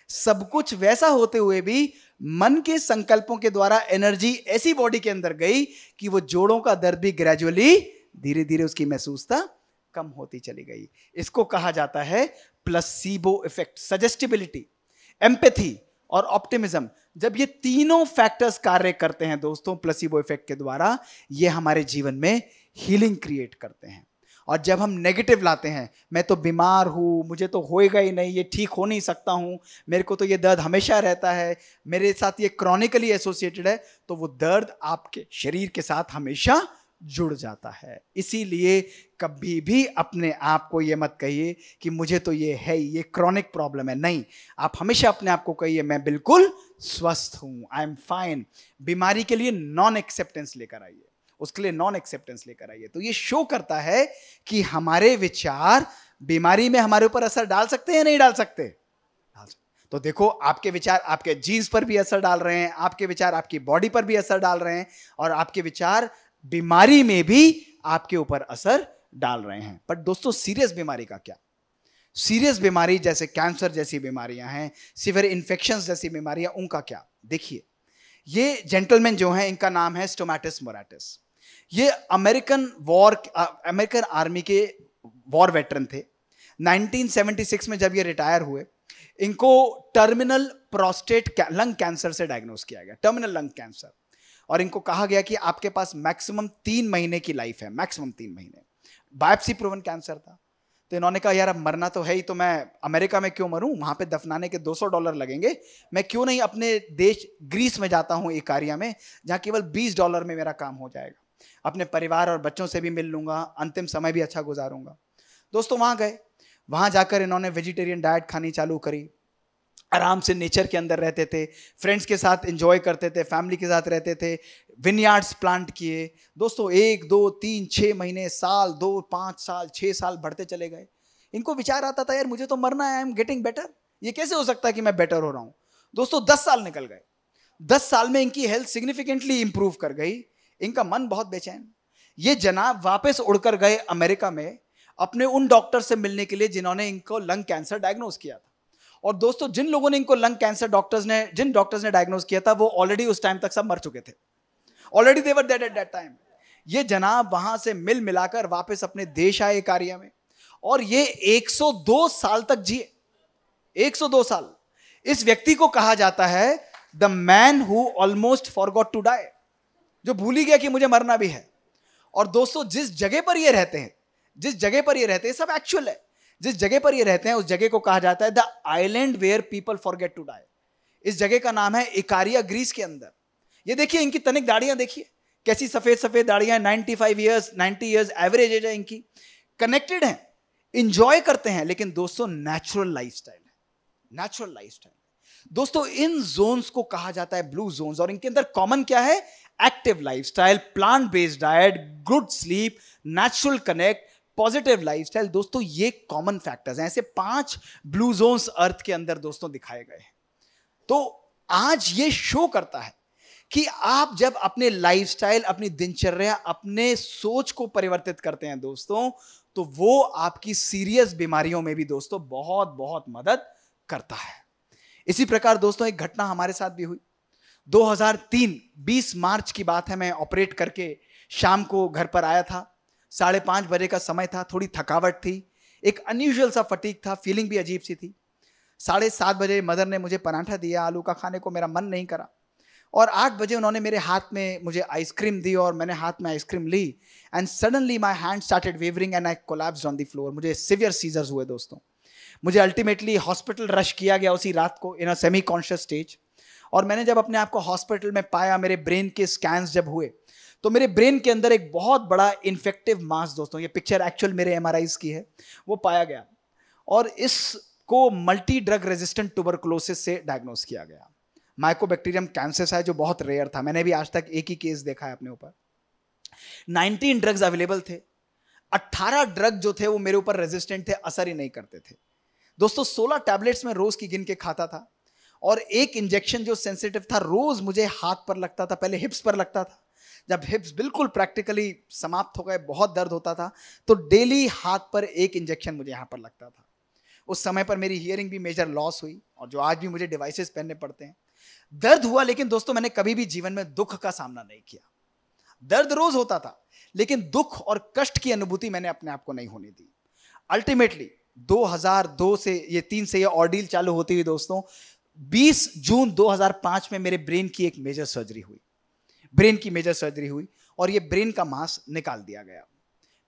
सब कुछ वैसा होते हुए भी, मन के संकल्पों के द्वारा एनर्जी ऐसी बॉडी के अंदर गई कि वो जोड़ों का दर्द भी ग्रेजुअली, धीरे धीरे उसकी महसूसता कम होती चली गई। इसको कहा जाता है प्लेसिबो इफेक्ट। सजेस्टिबिलिटी, एम्पैथी और ऑप्टिमिज्म, जब ये तीनों फैक्टर्स कार्य करते हैं दोस्तों प्लेसिबो इफेक्ट के द्वारा, ये हमारे जीवन में हीलिंग क्रिएट करते हैं। और जब हम नेगेटिव लाते हैं, मैं तो बीमार हूं, मुझे तो होएगा ही नहीं, ये ठीक हो नहीं सकता हूं, मेरे को तो ये दर्द हमेशा रहता है, मेरे साथ ये क्रॉनिकली एसोसिएटेड है, तो वो दर्द आपके शरीर के साथ हमेशा जुड़ जाता है। इसीलिए कभी भी अपने आप को ये मत कहिए कि मुझे तो ये है, ये क्रॉनिक प्रॉब्लम है। नहीं, आप हमेशा अपने आप को कहिए मैं बिल्कुल स्वस्थ हूं, आई एम फाइन। बीमारी के लिए नॉन एक्सेप्टेंस लेकर आइए, उसके लिए नॉन एक्सेप्टेंस लेकर आइए। तो ये शो करता है कि हमारे विचार बीमारी में हमारे ऊपर असर डाल सकते हैं, नहीं डाल सकते? तो देखो, आपके विचार आपके जीन्स पर भी असर डाल रहे हैं, आपके विचार आपकी बॉडी पर भी असर डाल रहे हैं, और आपके विचार बीमारी में भी आपके ऊपर असर डाल रहे हैं। पर दोस्तों, सीरियस बीमारी का क्या? सीरियस बीमारी जैसे कैंसर जैसी बीमारियां हैं, सीवियर इन्फेक्शंस जैसी बीमारियां, उनका क्या? देखिए, ये जेंटलमैन जो हैं, इनका नाम है स्टोमैटिस मोराटिस। ये अमेरिकन आर्मी के वॉर वेटरन थे। 1976 में जब ये रिटायर हुए, इनको टर्मिनल प्रोस्टेट लंग कैंसर से डायग्नोस किया गया, टर्मिनल लंग कैंसर। और इनको कहा गया कि आपके पास मैक्सिमम 3 महीने की लाइफ है, मैक्सिमम 3 महीने। बायोप्सी प्रूवन कैंसर था। तो इन्होंने कहा, यार अब मरना तो है ही, तो मैं अमेरिका में क्यों मरूं, वहां पे दफनाने के $200 लगेंगे, मैं क्यों नहीं अपने देश ग्रीस में जाता हूं, इकारिया में, जहां केवल $20 में मेरा काम हो जाएगा, अपने परिवार और बच्चों से भी मिल लूंगा, अंतिम समय भी अच्छा गुजारूंगा। दोस्तों, वहां गए, वहां जाकर इन्होंने वेजिटेरियन डाइट खानी चालू करी, आराम से नेचर के अंदर रहते थे, फ्रेंड्स के साथ एंजॉय करते थे, फैमिली के साथ रहते थे, विनयार्ड्स प्लांट किए। दोस्तों, 1 2 3 6 महीने, साल 2 5 साल 6 साल बढ़ते चले गए। इनको विचार आता था, यार मुझे तो मरना है, आई एम गेटिंग बेटर, ये कैसे हो सकता है कि मैं बेटर हो रहा हूं? दोस्तों, 10 साल निकल गए। 10 साल में इनकी हेल्थ सिग्निफिकेंटली इंप्रूव कर गई। इनका मन बहुत बेचैन। ये जनाब वापस उड़कर गए अमेरिका में अपने उन डॉक्टर से मिलने के लिए जिन्होंने इनको लंग कैंसर डायग्नोस किया था। और दोस्तों, जिन लोगों ने इनको लंग कैंसर जिन डॉक्टर्स ने डायग्नोस किया था, वो ऑलरेडी उस टाइम तक सब मर चुके थे, already they were dead at that time. ये जनाब वहां से मिल मिलाकर वापस अपने देश आए कार्य में, और ये 102 साल तक जिए। 102 साल। इस व्यक्ति को कहा जाता है the man who almost forgot to die, जो भूल ही गया कि मुझे मरना भी है। और दोस्तों, जिस जगह पर ये रहते हैं, सब एक्चुअल है, जिस जगह पर ये रहते हैं उस जगह को कहा जाता है the island where people forget to die. इस जगह का नाम है इकारिया, ग्रीस के अंदर। ये देखिए, इनकी तनिक दाढ़ियां देखिए, कैसी सफेद सफेद दाढ़ियां। 95 ईयर्स 90 ईयर्स एवरेज एज है इनकी। कनेक्टेड हैं, इंजॉय करते हैं, लेकिन दोस्तों नेचुरल लाइफस्टाइल है, नेचुरल लाइफस्टाइल। दोस्तों, इन जोन्स को कहा जाता है ब्लू जोन्स, और इनके अंदर कॉमन क्या है? Active lifestyle, plant based diet, good sleep, natural connect, positive lifestyle. दोस्तों, ये कॉमन फैक्टर्स हैं। ऐसे 5 ब्लू जोन्स अर्थ के अंदर दोस्तों दिखाए गए हैं। तो आज ये शो करता है कि आप जब अपने लाइफस्टाइल, अपनी दिनचर्या, अपने सोच को परिवर्तित करते हैं दोस्तों, तो वो आपकी सीरियस बीमारियों में भी दोस्तों बहुत बहुत मदद करता है। इसी प्रकार दोस्तों, एक घटना हमारे साथ भी हुई। 2003 20 मार्च की बात है। मैं ऑपरेट करके शाम को घर पर आया था, 5:30 बजे का समय था। थोड़ी थकावट थी, एक अनयूजुअल सा फटीक था, फीलिंग भी अजीब सी थी। 7:30 बजे मदर ने मुझे पराठा दिया, आलू का खाने को मेरा मन नहीं करा, और 8 बजे उन्होंने मेरे हाथ में मुझे आइसक्रीम दी, और मैंने हाथ में आइसक्रीम ली, and suddenly my hand started wavering and I collapsed on the floor. मुझे सीवियर सीजर्स हुए दोस्तों। मुझे अल्टीमेटली हॉस्पिटल रश किया गया उसी रात को इन अ सेमी कॉन्शियस स्टेज। और मैंने जब अपने आप को हॉस्पिटल में पाया, मेरे ब्रेन के स्कैन्स जब हुए, तो मेरे ब्रेन के अंदर एक बहुत बड़ा इन्फेक्टिव मास, दोस्तों ये पिक्चर एक्चुअल मेरे MRIs की है, वो पाया गया, और इसको मल्टी ड्रग रेजिस्टेंट ट्यूबरकुलोसिस से डायग्नोस किया गया। माइकोबैक्टीरियम कैंसर है, जो बहुत रेयर था। मैंने भी आज तक एक ही केस देखा है अपने ऊपर। 19 ड्रग्स अवेलेबल थे, 18 ड्रग जो थे वो मेरे ऊपर रेजिस्टेंट थे, असर ही नहीं करते थे दोस्तों। 16 टैबलेट्स में रोज की गिन के खाता था, और एक इंजेक्शन जो सेंसिटिव था रोज मुझे हाथ पर लगता था, पहले हिप्स पर लगता था। जब हिप्स बिल्कुल प्रैक्टिकली समाप्त हो गए, बहुत दर्द होता था, तो डेली हाथ पर एक इंजेक्शन मुझे यहाँ पर लगता था। उस समय पर मेरी हियरिंग भी मेजर लॉस हुई, और जो आज भी मुझे डिवाइसेस पहनने पड़ते हैं। दर्द हुआ, लेकिन दोस्तों मैंने कभी भी जीवन में दुख का सामना नहीं किया। दर्द रोज होता था, लेकिन दुख और कष्ट की अनुभूति मैंने अपने आप को नहीं होने दी। अल्टीमेटली 2002 से ये 3 से ये ऑर्डील चालू होती हुई दोस्तों, 20 जून 2005 में मेरे ब्रेन की एक मेजर सर्जरी हुई। ब्रेन की मेजर सर्जरी हुई और ये ब्रेन का मांस निकाल दिया गया।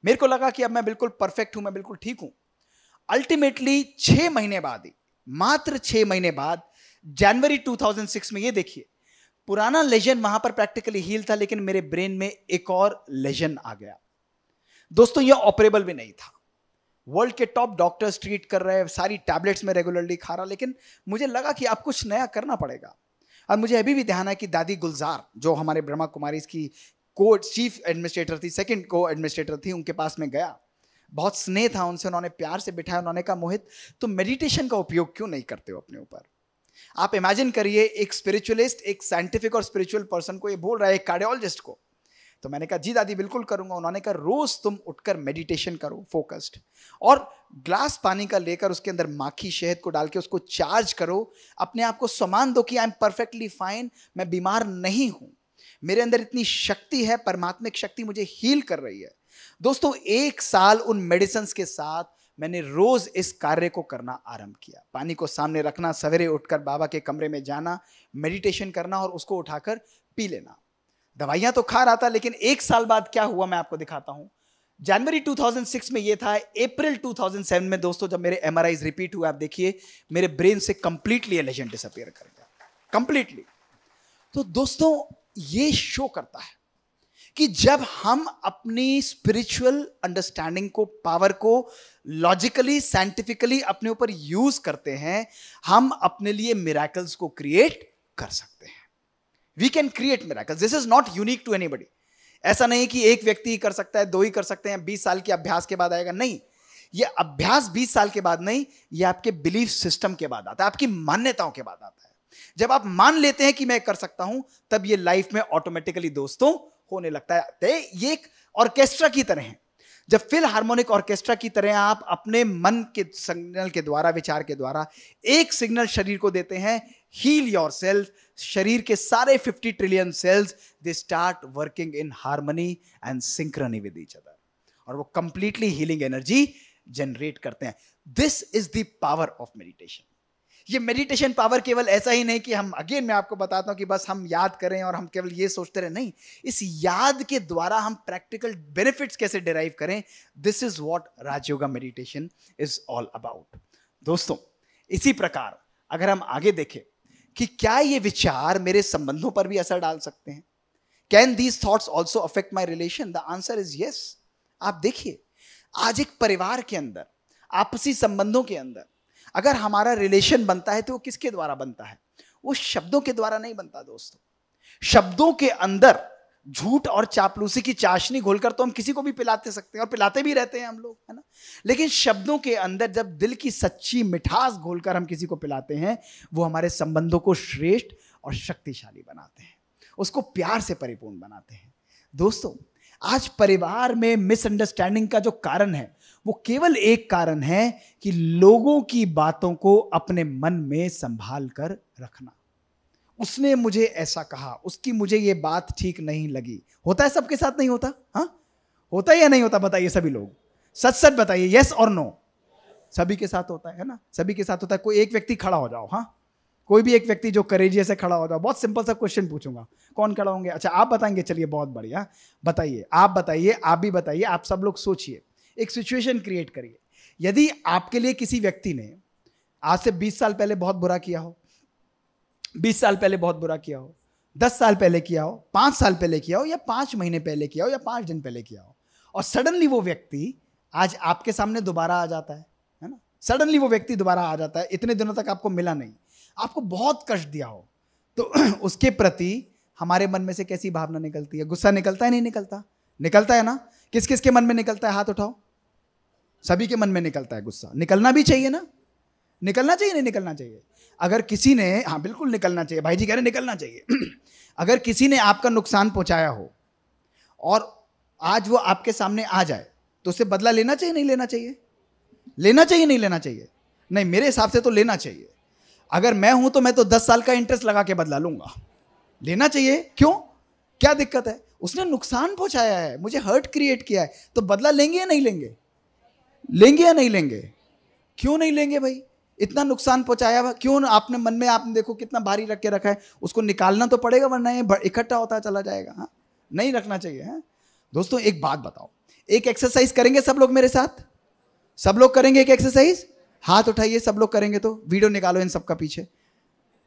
मेरे को लगा कि अब मैं बिल्कुल परफेक्ट हूं, मैं बिल्कुल ठीक हूं। अल्टीमेटली 6 महीने बाद ही, मात्र 6 महीने बाद, जनवरी 2006 में, ये देखिए, पुराना लेजन वहां पर प्रैक्टिकली हील था, लेकिन मेरे ब्रेन में एक और लेजन आ गया दोस्तों। ये ऑपरेबल भी नहीं था। वर्ल्ड के टॉप डॉक्टर्स ट्रीट कर रहे हैं, सारी टैबलेट्स में रेगुलरली खा रहा, लेकिन मुझे लगा कि अब कुछ नया करना पड़ेगा। और मुझे अभी भी ध्यान है कि दादी गुलजार, जो हमारे ब्रह्मा कुमारीज की को चीफ एडमिनिस्ट्रेटर थी, सेकंड को एडमिनिस्ट्रेटर थी, उनके पास में गया, बहुत स्नेह था उनसे, उन्होंने प्यार से बिठाया, उन्होंने कहा मोहित तो मेडिटेशन का उपयोग क्यों नहीं करते हो अपने ऊपर। आप इमेजिन करिए, एक स्पिरिचुअलिस्ट, एक साइंटिफिक और स्पिरिचुअल पर्सन को ये बोल रहा है, एक कार्डियोलॉजिस्ट को। तो मैंने कहा जी दादी बिल्कुल करूंगा। उन्होंने कहा रोज तुम उठकर मेडिटेशन करो, फोकस्ड, और ग्लास पानी का लेकर उसके अंदर माखी शहद को डाल के उसको चार्ज करो, अपने आप को सम्मान दो कि आई एम परफेक्टली फाइन, मैं बीमार नहीं हूं, मेरे अंदर इतनी शक्ति है, परमात्मिक शक्ति मुझे हील कर रही है। दोस्तों 1 साल उन मेडिसिन के साथ मैंने रोज इस कार्य को करना आरंभ किया। पानी को सामने रखना, सवेरे उठकर बाबा के कमरे में जाना, मेडिटेशन करना और उसको उठाकर पी लेना। दवाइयां तो खा रहा था, लेकिन 1 साल बाद क्या हुआ मैं आपको दिखाता हूं। जनवरी 2006 में ये था। अप्रैल 2007 में दोस्तों जब मेरे एमआरआईज रिपीट हुए, आप देखिए मेरे ब्रेन से कंप्लीटली लेजन डिसअपीयर कर गया, कंप्लीटली। तो दोस्तों ये शो करता है कि जब हम अपनी स्पिरिचुअल अंडरस्टैंडिंग को, पावर को लॉजिकली, साइंटिफिकली अपने ऊपर यूज करते हैं, हम अपने लिए मिरेकल्स को क्रिएट कर सकते हैं। We can create miracles. This is not unique to anybody. ऐसा नहीं कि एक व्यक्ति ही कर सकता है, 2 ही कर सकते हैं, 20 साल के अभ्यास के बाद आएगा। नहीं, ये अभ्यास 20 साल के बाद नहीं, ये आपके बिलीफ सिस्टम के बाद आता है, आपकी मान्यताओं के बाद आता है। जब आप मान लेते हैं कि मैं कर सकता हूं, तब ये लाइफ में ऑटोमेटिकली दोस्तों होने लगता है। ये एक ऑर्केस्ट्रा की तरह है। जब फिल हार्मोनिक ऑर्केस्ट्रा की तरह आप अपने मन के सिग्नल के द्वारा, विचार के द्वारा एक सिग्नल शरीर को देते हैं, हील योरसेल्फ, शरीर के सारे 50 trillion cells they start working in harmony and Synchrony with each other, और वो कंप्लीटली हीलिंग एनर्जी जनरेट करते हैं। This is the power of meditation. ये मेडिटेशन पावर केवल ऐसा ही नहीं कि हम, अगेन मैं आपको बताता हूं कि बस हम याद करें और हम केवल ये सोचते रहे, नहीं, इस याद के द्वारा हम प्रैक्टिकल बेनिफिट्स कैसे डिराइव करें। This is what Rajyoga meditation is all about. दोस्तों इसी प्रकार अगर हम आगे देखें कि क्या ये विचार मेरे संबंधों पर भी असर डाल सकते हैं, can these thoughts also affect my relation, the answer is yes. आप देखिए आज एक परिवार के अंदर, आपसी संबंधों के अंदर अगर हमारा रिलेशन बनता है तो वो किसके द्वारा बनता है? वो शब्दों के द्वारा नहीं बनता दोस्तों। शब्दों के अंदर झूठ और चापलूसी की चाशनी घोलकर तो हम किसी को भी पिलाते सकते हैं और पिलाते भी रहते हैं हम लोग, है ना। लेकिन शब्दों के अंदर जब दिल की सच्ची मिठास घोलकर हम किसी को पिलाते हैं, वो हमारे संबंधों को श्रेष्ठ और शक्तिशाली बनाते हैं, उसको प्यार से परिपूर्ण बनाते हैं। दोस्तों आज परिवार में मिसअंडरस्टैंडिंग का जो कारण है वो केवल एक कारण है कि लोगों की बातों को अपने मन में संभाल कर रखना। उसने मुझे ऐसा कहा, उसकी मुझे ये बात ठीक नहीं लगी। होता है सबके साथ, नहीं होता? हाँ होता है या नहीं होता? बताइए सभी लोग, सच सच बताइए, यस और नो। सभी के साथ होता है ना, सभी के साथ होता है। कोई एक व्यक्ति खड़ा हो जाओ, हाँ कोई भी एक व्यक्ति जो करेजियस से खड़ा हो जाओ। बहुत सिंपल सा क्वेश्चन पूछूंगा, कौन खड़ा होंगे? अच्छा आप बताएंगे, चलिए बहुत बढ़िया, बताइए, आप बताइए, आप भी बताइए, आप सब लोग सोचिए, एक सिचुएशन क्रिएट करिए। यदि आपके लिए किसी व्यक्ति ने आज से 20 साल पहले बहुत बुरा किया हो, 20 साल पहले बहुत बुरा किया हो, 10 साल पहले किया हो, 5 साल पहले किया हो, या 5 महीने पहले किया हो, या 5 दिन पहले किया हो, और सडनली वो व्यक्ति आज आपके सामने दोबारा आ जाता है ना, सडनली वो व्यक्ति दोबारा आ जाता है, इतने दिनों तक आपको मिला नहीं, आपको बहुत कष्ट दिया हो, तो उसके प्रति हमारे मन में से कैसी भावना निकलती है? गुस्सा निकलता है, नहीं निकलता? निकलता है ना। किस किस के मन में निकलता है? हाथ उठाओ। सभी के मन में निकलता है गुस्सा। निकलना भी चाहिए ना, निकलना चाहिए, नहीं निकलना चाहिए? अगर किसी ने, हाँ बिल्कुल निकलना चाहिए, भाई जी कह रहे निकलना चाहिए। अगर किसी ने आपका नुकसान पहुंचाया हो और आज वो आपके सामने आ जाए, तो उससे बदला लेना चाहिए, नहीं लेना चाहिए? लेना चाहिए, नहीं लेना चाहिए? नहीं, मेरे हिसाब से तो लेना चाहिए। अगर मैं हूं तो मैं तो 10 साल का इंटरेस्ट लगा के बदला लूंगा। लेना चाहिए, क्यों? क्या दिक्कत है? उसने नुकसान पहुंचाया है, मुझे हर्ट क्रिएट किया है, तो बदला लेंगे या नहीं लेंगे? लेंगे या नहीं लेंगे? क्यों नहीं लेंगे भाई? इतना नुकसान पहुंचाया, क्यों आपने मन में, आपने देखो कितना भारी रख के रखा है, उसको निकालना तो पड़ेगा, वरना ये इकट्ठा होता चला जाएगा। हाँ, नहीं रखना चाहिए। हाँ दोस्तों, एक बात बताओ, एक एक्सरसाइज करेंगे सब लोग मेरे साथ? सब लोग करेंगे एक एक्सरसाइज? हाथ उठाइए, सब लोग करेंगे तो वीडियो निकालो, इन सबका पीछे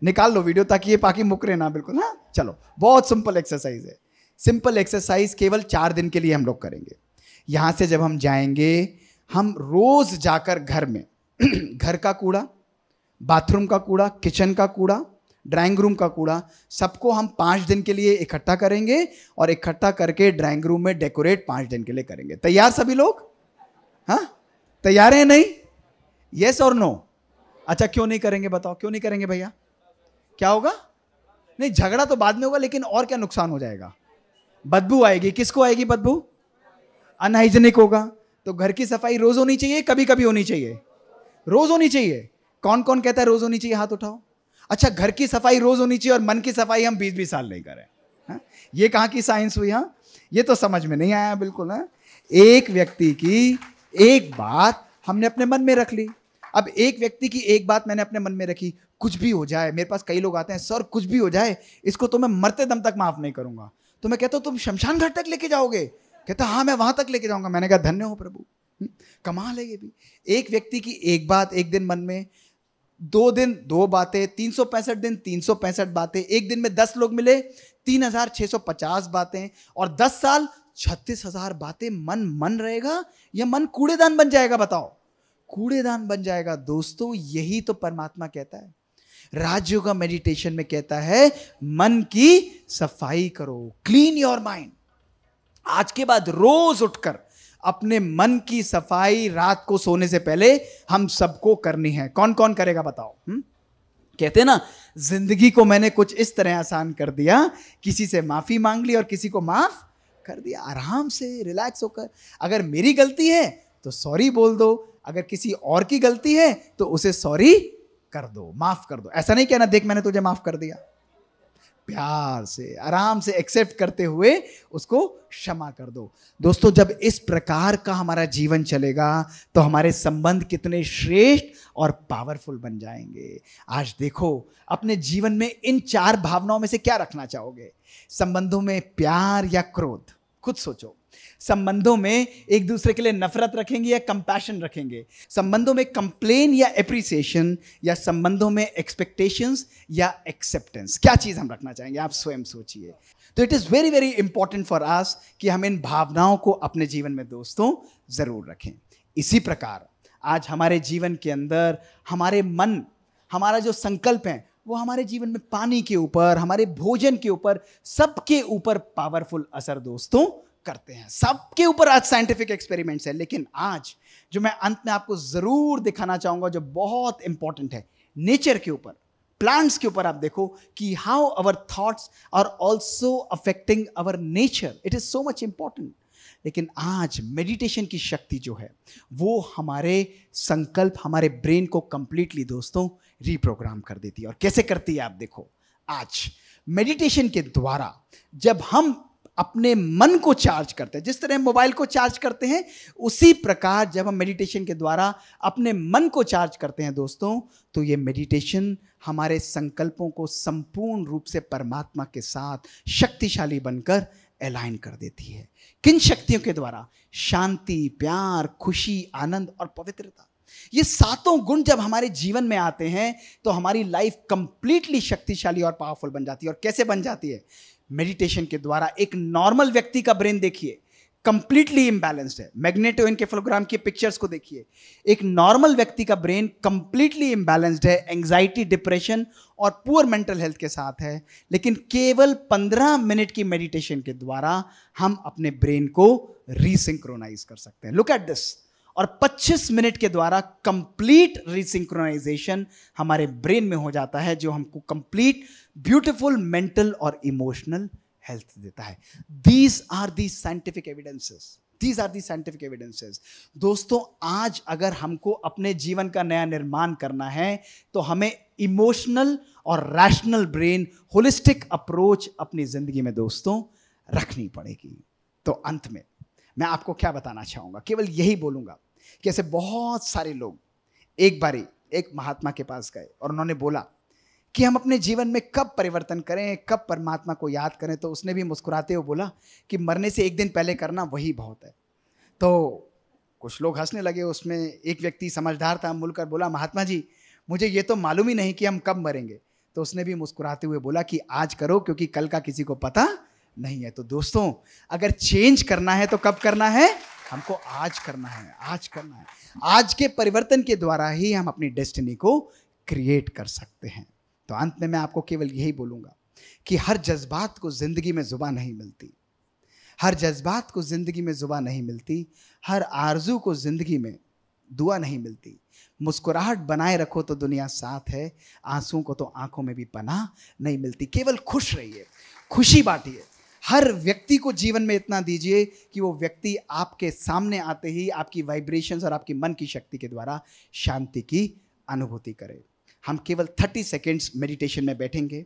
निकाल लो वीडियो, ताकि ये पाकि मुकरे ना बिल्कुल। हाँ चलो, बहुत सिंपल एक्सरसाइज है। सिंपल एक्सरसाइज केवल 4 दिन के लिए हम लोग करेंगे। यहां से जब हम जाएंगे, हम रोज जाकर घर में घर का कूड़ा, बाथरूम का कूड़ा, किचन का कूड़ा, ड्राइंग रूम का कूड़ा, सबको हम 5 दिन के लिए इकट्ठा करेंगे और इकट्ठा करके ड्राइंग रूम में डेकोरेट 5 दिन के लिए करेंगे। तैयार सभी लोग? हाँ तैयार हैं? नहीं? यस और नो? अच्छा, क्यों नहीं करेंगे बताओ, क्यों नहीं करेंगे भैया? क्या होगा? नहीं, झगड़ा तो बाद में होगा, लेकिन और क्या नुकसान हो जाएगा? बदबू आएगी। किसको आएगी बदबू? अनहाइजेनिक होगा। तो घर की सफाई रोज होनी चाहिए, कभी कभी होनी चाहिए? रोज होनी चाहिए। कौन कौन कहता है रोज होनी चाहिए? हाथ उठाओ। अच्छा, घर की सफाई रोज होनी चाहिए और मन की सफाई हम 20-20 साल नहीं करें? हाँ? ये कहां की साइंस हुई? हाँ, ये तो समझ में नहीं आया बिल्कुल। हाँ? एक व्यक्ति की एक बात हमने अपने मन में रख ली। अब एक व्यक्ति की एक बात मैंने अपने मन में रखी, कुछ भी हो जाए, मेरे पास कई लोग आते हैं, सर कुछ भी हो जाए, इसको तो मैं मरते दम तक माफ नहीं करूंगा। तो मैं कहता हूं तुम शमशान घाट तक लेके जाओगे? कहता हाँ मैं वहां तक लेके जाऊंगा। मैंने कहा धन्य हो प्रभु, कमाल है ये भी। एक व्यक्ति की एक बात एक दिन मन में, 2 दिन 2 बातें, 365 दिन 365 बातें, एक दिन में 10 लोग मिले 3650 बातें, और 10 साल 36,000 बातें। मन रहेगा या मन कूड़ेदान बन जाएगा? बताओ, कूड़ेदान बन जाएगा। दोस्तों, यही तो परमात्मा कहता है, राजयोग मेडिटेशन में कहता है, मन की सफाई करो, क्लीन योर माइंड। आज के बाद रोज उठकर अपने मन की सफाई रात को सोने से पहले हम सबको करनी है। कौन कौन करेगा बताओ? कहते हैं ना, जिंदगी को मैंने कुछ इस तरह आसान कर दिया, किसी से माफी मांग ली और किसी को माफ कर दिया। आराम से रिलैक्स होकर, अगर मेरी गलती है तो सॉरी बोल दो, अगर किसी और की गलती है तो उसे सॉरी कर दो, माफ कर दो। ऐसा नहीं कहना देख मैंने तुझे माफ कर दिया। प्यार से, आराम से एक्सेप्ट करते हुए उसको क्षमा कर दो। दोस्तों, जब इस प्रकार का हमारा जीवन चलेगा तो हमारे संबंध कितने श्रेष्ठ और पावरफुल बन जाएंगे। आज देखो, अपने जीवन में इन 4 भावनाओं में से क्या रखना चाहोगे? संबंधों में प्यार या क्रोध? खुद सोचो। संबंधों में एक दूसरे के लिए नफरत रखेंगे या कंपैशन रखेंगे? संबंधों में कंप्लेन या एप्रिसिएशन, या संबंधों में एक्सपेक्टेशंस या एक्सेप्टेंस? क्या चीज हम रखना चाहेंगे? आप स्वयं सोचिए। तो it is very very important for us कि हम इन भावनाओं को अपने जीवन में दोस्तों जरूर रखें। इसी प्रकार आज हमारे जीवन के अंदर हमारे मन, हमारा जो संकल्प है, वो हमारे जीवन में पानी के ऊपर, हमारे भोजन के ऊपर, सबके ऊपर पावरफुल असर दोस्तों करते हैं। सबके ऊपर आज साइंटिफिक एक्सपेरिमेंट्स है। लेकिन आज जो मैं अंत में आपको जरूर दिखाना चाहूंगा, जो बहुत इंपॉर्टेंट है, नेचर के ऊपर, प्लांट्स के ऊपर। आप देखो कि how our thoughts are also affecting our nature. It is so much important. लेकिन आज मेडिटेशन की शक्ति जो है, वो हमारे संकल्प, हमारे ब्रेन को कंप्लीटली दोस्तों रिप्रोग्राम कर देती है। और कैसे करती है आप देखो। आज मेडिटेशन के द्वारा जब हम अपने मन को चार्ज करते हैं, जिस तरह मोबाइल को चार्ज करते हैं, उसी प्रकार जब हम मेडिटेशन के द्वारा अपने मन को चार्ज करते हैं दोस्तों, तो ये मेडिटेशन हमारे संकल्पों को संपूर्ण रूप से परमात्मा के साथ शक्तिशाली बनकर अलाइन कर देती है। किन शक्तियों के द्वारा? शांति, प्यार, खुशी, आनंद और पवित्रता। ये 7 गुण जब हमारे जीवन में आते हैं तो हमारी लाइफ कंप्लीटली शक्तिशाली और पावरफुल बन जाती है। और कैसे बन जाती है? मेडिटेशन के द्वारा। एक नॉर्मल व्यक्ति का ब्रेन देखिए, कंप्लीटली इम्बैलेंस्ड है। मैग्नेटोएन्केफेलोग्राम की पिक्चर्स को देखिए, एक नॉर्मल व्यक्ति का ब्रेन कंप्लीटली इम्बैलेंस्ड है, एंजाइटी, डिप्रेशन और पुअर मेंटल हेल्थ के साथ है। लेकिन केवल 15 मिनट की मेडिटेशन के द्वारा हम अपने ब्रेन को रीसिंक्रोनाइज कर सकते हैं। Look at this. और 25 मिनट के द्वारा कंप्लीट रीसिंक्रोनाइजेशन हमारे ब्रेन में हो जाता है, जो हमको कंप्लीट ब्यूटीफुल मेंटल और इमोशनल हेल्थ देता है। These are the scientific evidences. These are the scientific evidences. दोस्तों, आज अगर हमको अपने जीवन का नया निर्माण करना है तो हमें इमोशनल और रैशनल ब्रेन, होलिस्टिक अप्रोच अपनी जिंदगी में दोस्तों रखनी पड़ेगी। तो अंत में मैं आपको क्या बताना चाहूँगा, केवल यही बोलूँगा कि ऐसे बहुत सारे लोग एक बारी एक महात्मा के पास गए और उन्होंने बोला कि हम अपने जीवन में कब परिवर्तन करें, कब परमात्मा को याद करें। तो उसने भी मुस्कुराते हुए बोला कि मरने से एक दिन पहले करना वही बहुत है। तो कुछ लोग हंसने लगे। उसमें एक व्यक्ति समझदार था, मुड़कर बोला, महात्मा जी मुझे ये तो मालूम ही नहीं कि हम कब मरेंगे। तो उसने भी मुस्कुराते हुए बोला कि आज करो, क्योंकि कल का किसी को पता नहीं है। तो दोस्तों, अगर चेंज करना है तो कब करना है? हमको आज करना है, आज करना है। आज के परिवर्तन के द्वारा ही हम अपनी डेस्टिनी को क्रिएट कर सकते हैं। तो अंत में मैं आपको केवल यही बोलूँगा कि हर जज्बात को ज़िंदगी में ज़ुबान नहीं मिलती, हर जज्बात को ज़िंदगी में ज़ुबान नहीं मिलती, हर आरज़ू को ज़िंदगी में दुआ नहीं मिलती। मुस्कुराहट बनाए रखो तो दुनिया साथ है, आंसुओं को तो आंखों में भी पनाह नहीं मिलती। केवल खुश रहिए, खुशी बांटिए। हर व्यक्ति को जीवन में इतना दीजिए कि वो व्यक्ति आपके सामने आते ही आपकी वाइब्रेशंस और आपकी मन की शक्ति के द्वारा शांति की अनुभूति करे। हम केवल 30 सेकेंड्स मेडिटेशन में बैठेंगे,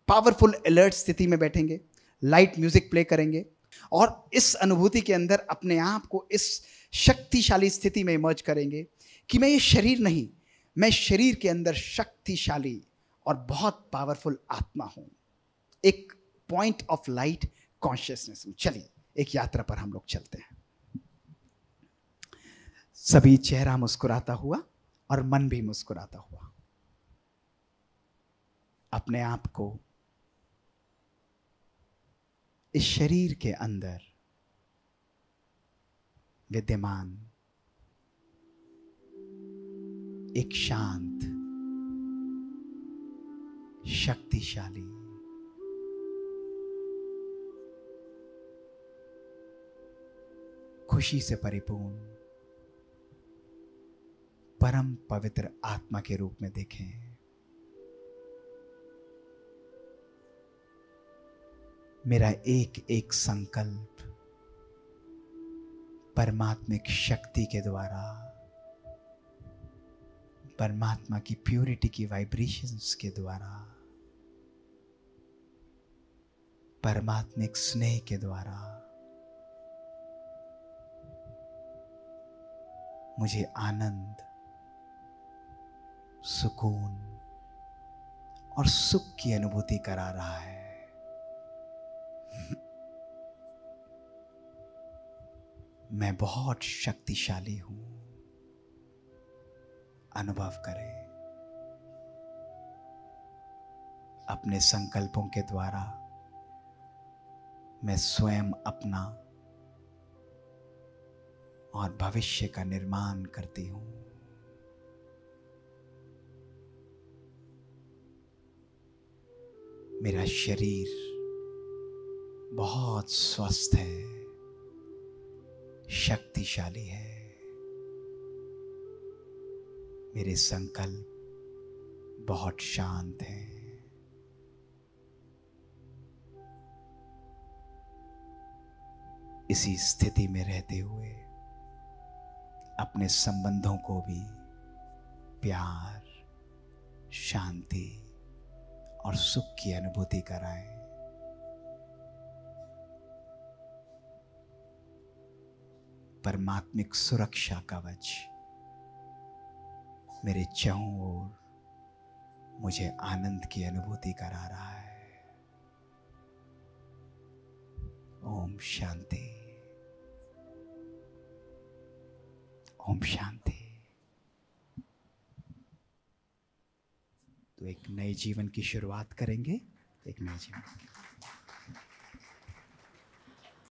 पावरफुल अलर्ट स्थिति में बैठेंगे, लाइट म्यूजिक प्ले करेंगे और इस अनुभूति के अंदर अपने आप को इस शक्तिशाली स्थिति में इमर्ज करेंगे कि मैं ये शरीर नहीं, मैं शरीर के अंदर शक्तिशाली और बहुत पावरफुल आत्मा हूं, एक पॉइंट ऑफ लाइट कॉन्शियसनेस में। चलिए एक यात्रा पर हम लोग चलते हैं। सभी चेहरा मुस्कुराता हुआ और मन भी मुस्कुराता हुआ अपने आप को इस शरीर के अंदर विद्यमान एक शांत, शक्तिशाली, खुशी से परिपूर्ण, परम पवित्र आत्मा के रूप में देखें। मेरा एक एक संकल्प परमात्मिक शक्ति के द्वारा, परमात्मा की प्यूरिटी की वाइब्रेशंस के द्वारा, परमात्मिक स्नेह के द्वारा मुझे आनंद, सुकून और सुख की अनुभूति करा रहा है। मैं बहुत शक्तिशाली हूं। अनुभव करें। अपने संकल्पों के द्वारा मैं स्वयं अपना और भविष्य का निर्माण करती हूं। मेरा शरीर बहुत स्वस्थ है, शक्तिशाली है। मेरे संकल्प बहुत शांत हैं। इसी स्थिति में रहते हुए अपने संबंधों को भी प्यार, शांति और सुख की अनुभूति कराएं। परमात्मिक सुरक्षा कवच मेरे चारों ओर मुझे आनंद की अनुभूति करा रहा है। ओम शांति, ओम शांति। तो एक नए जीवन की शुरुआत करेंगे, एक नए जीवन।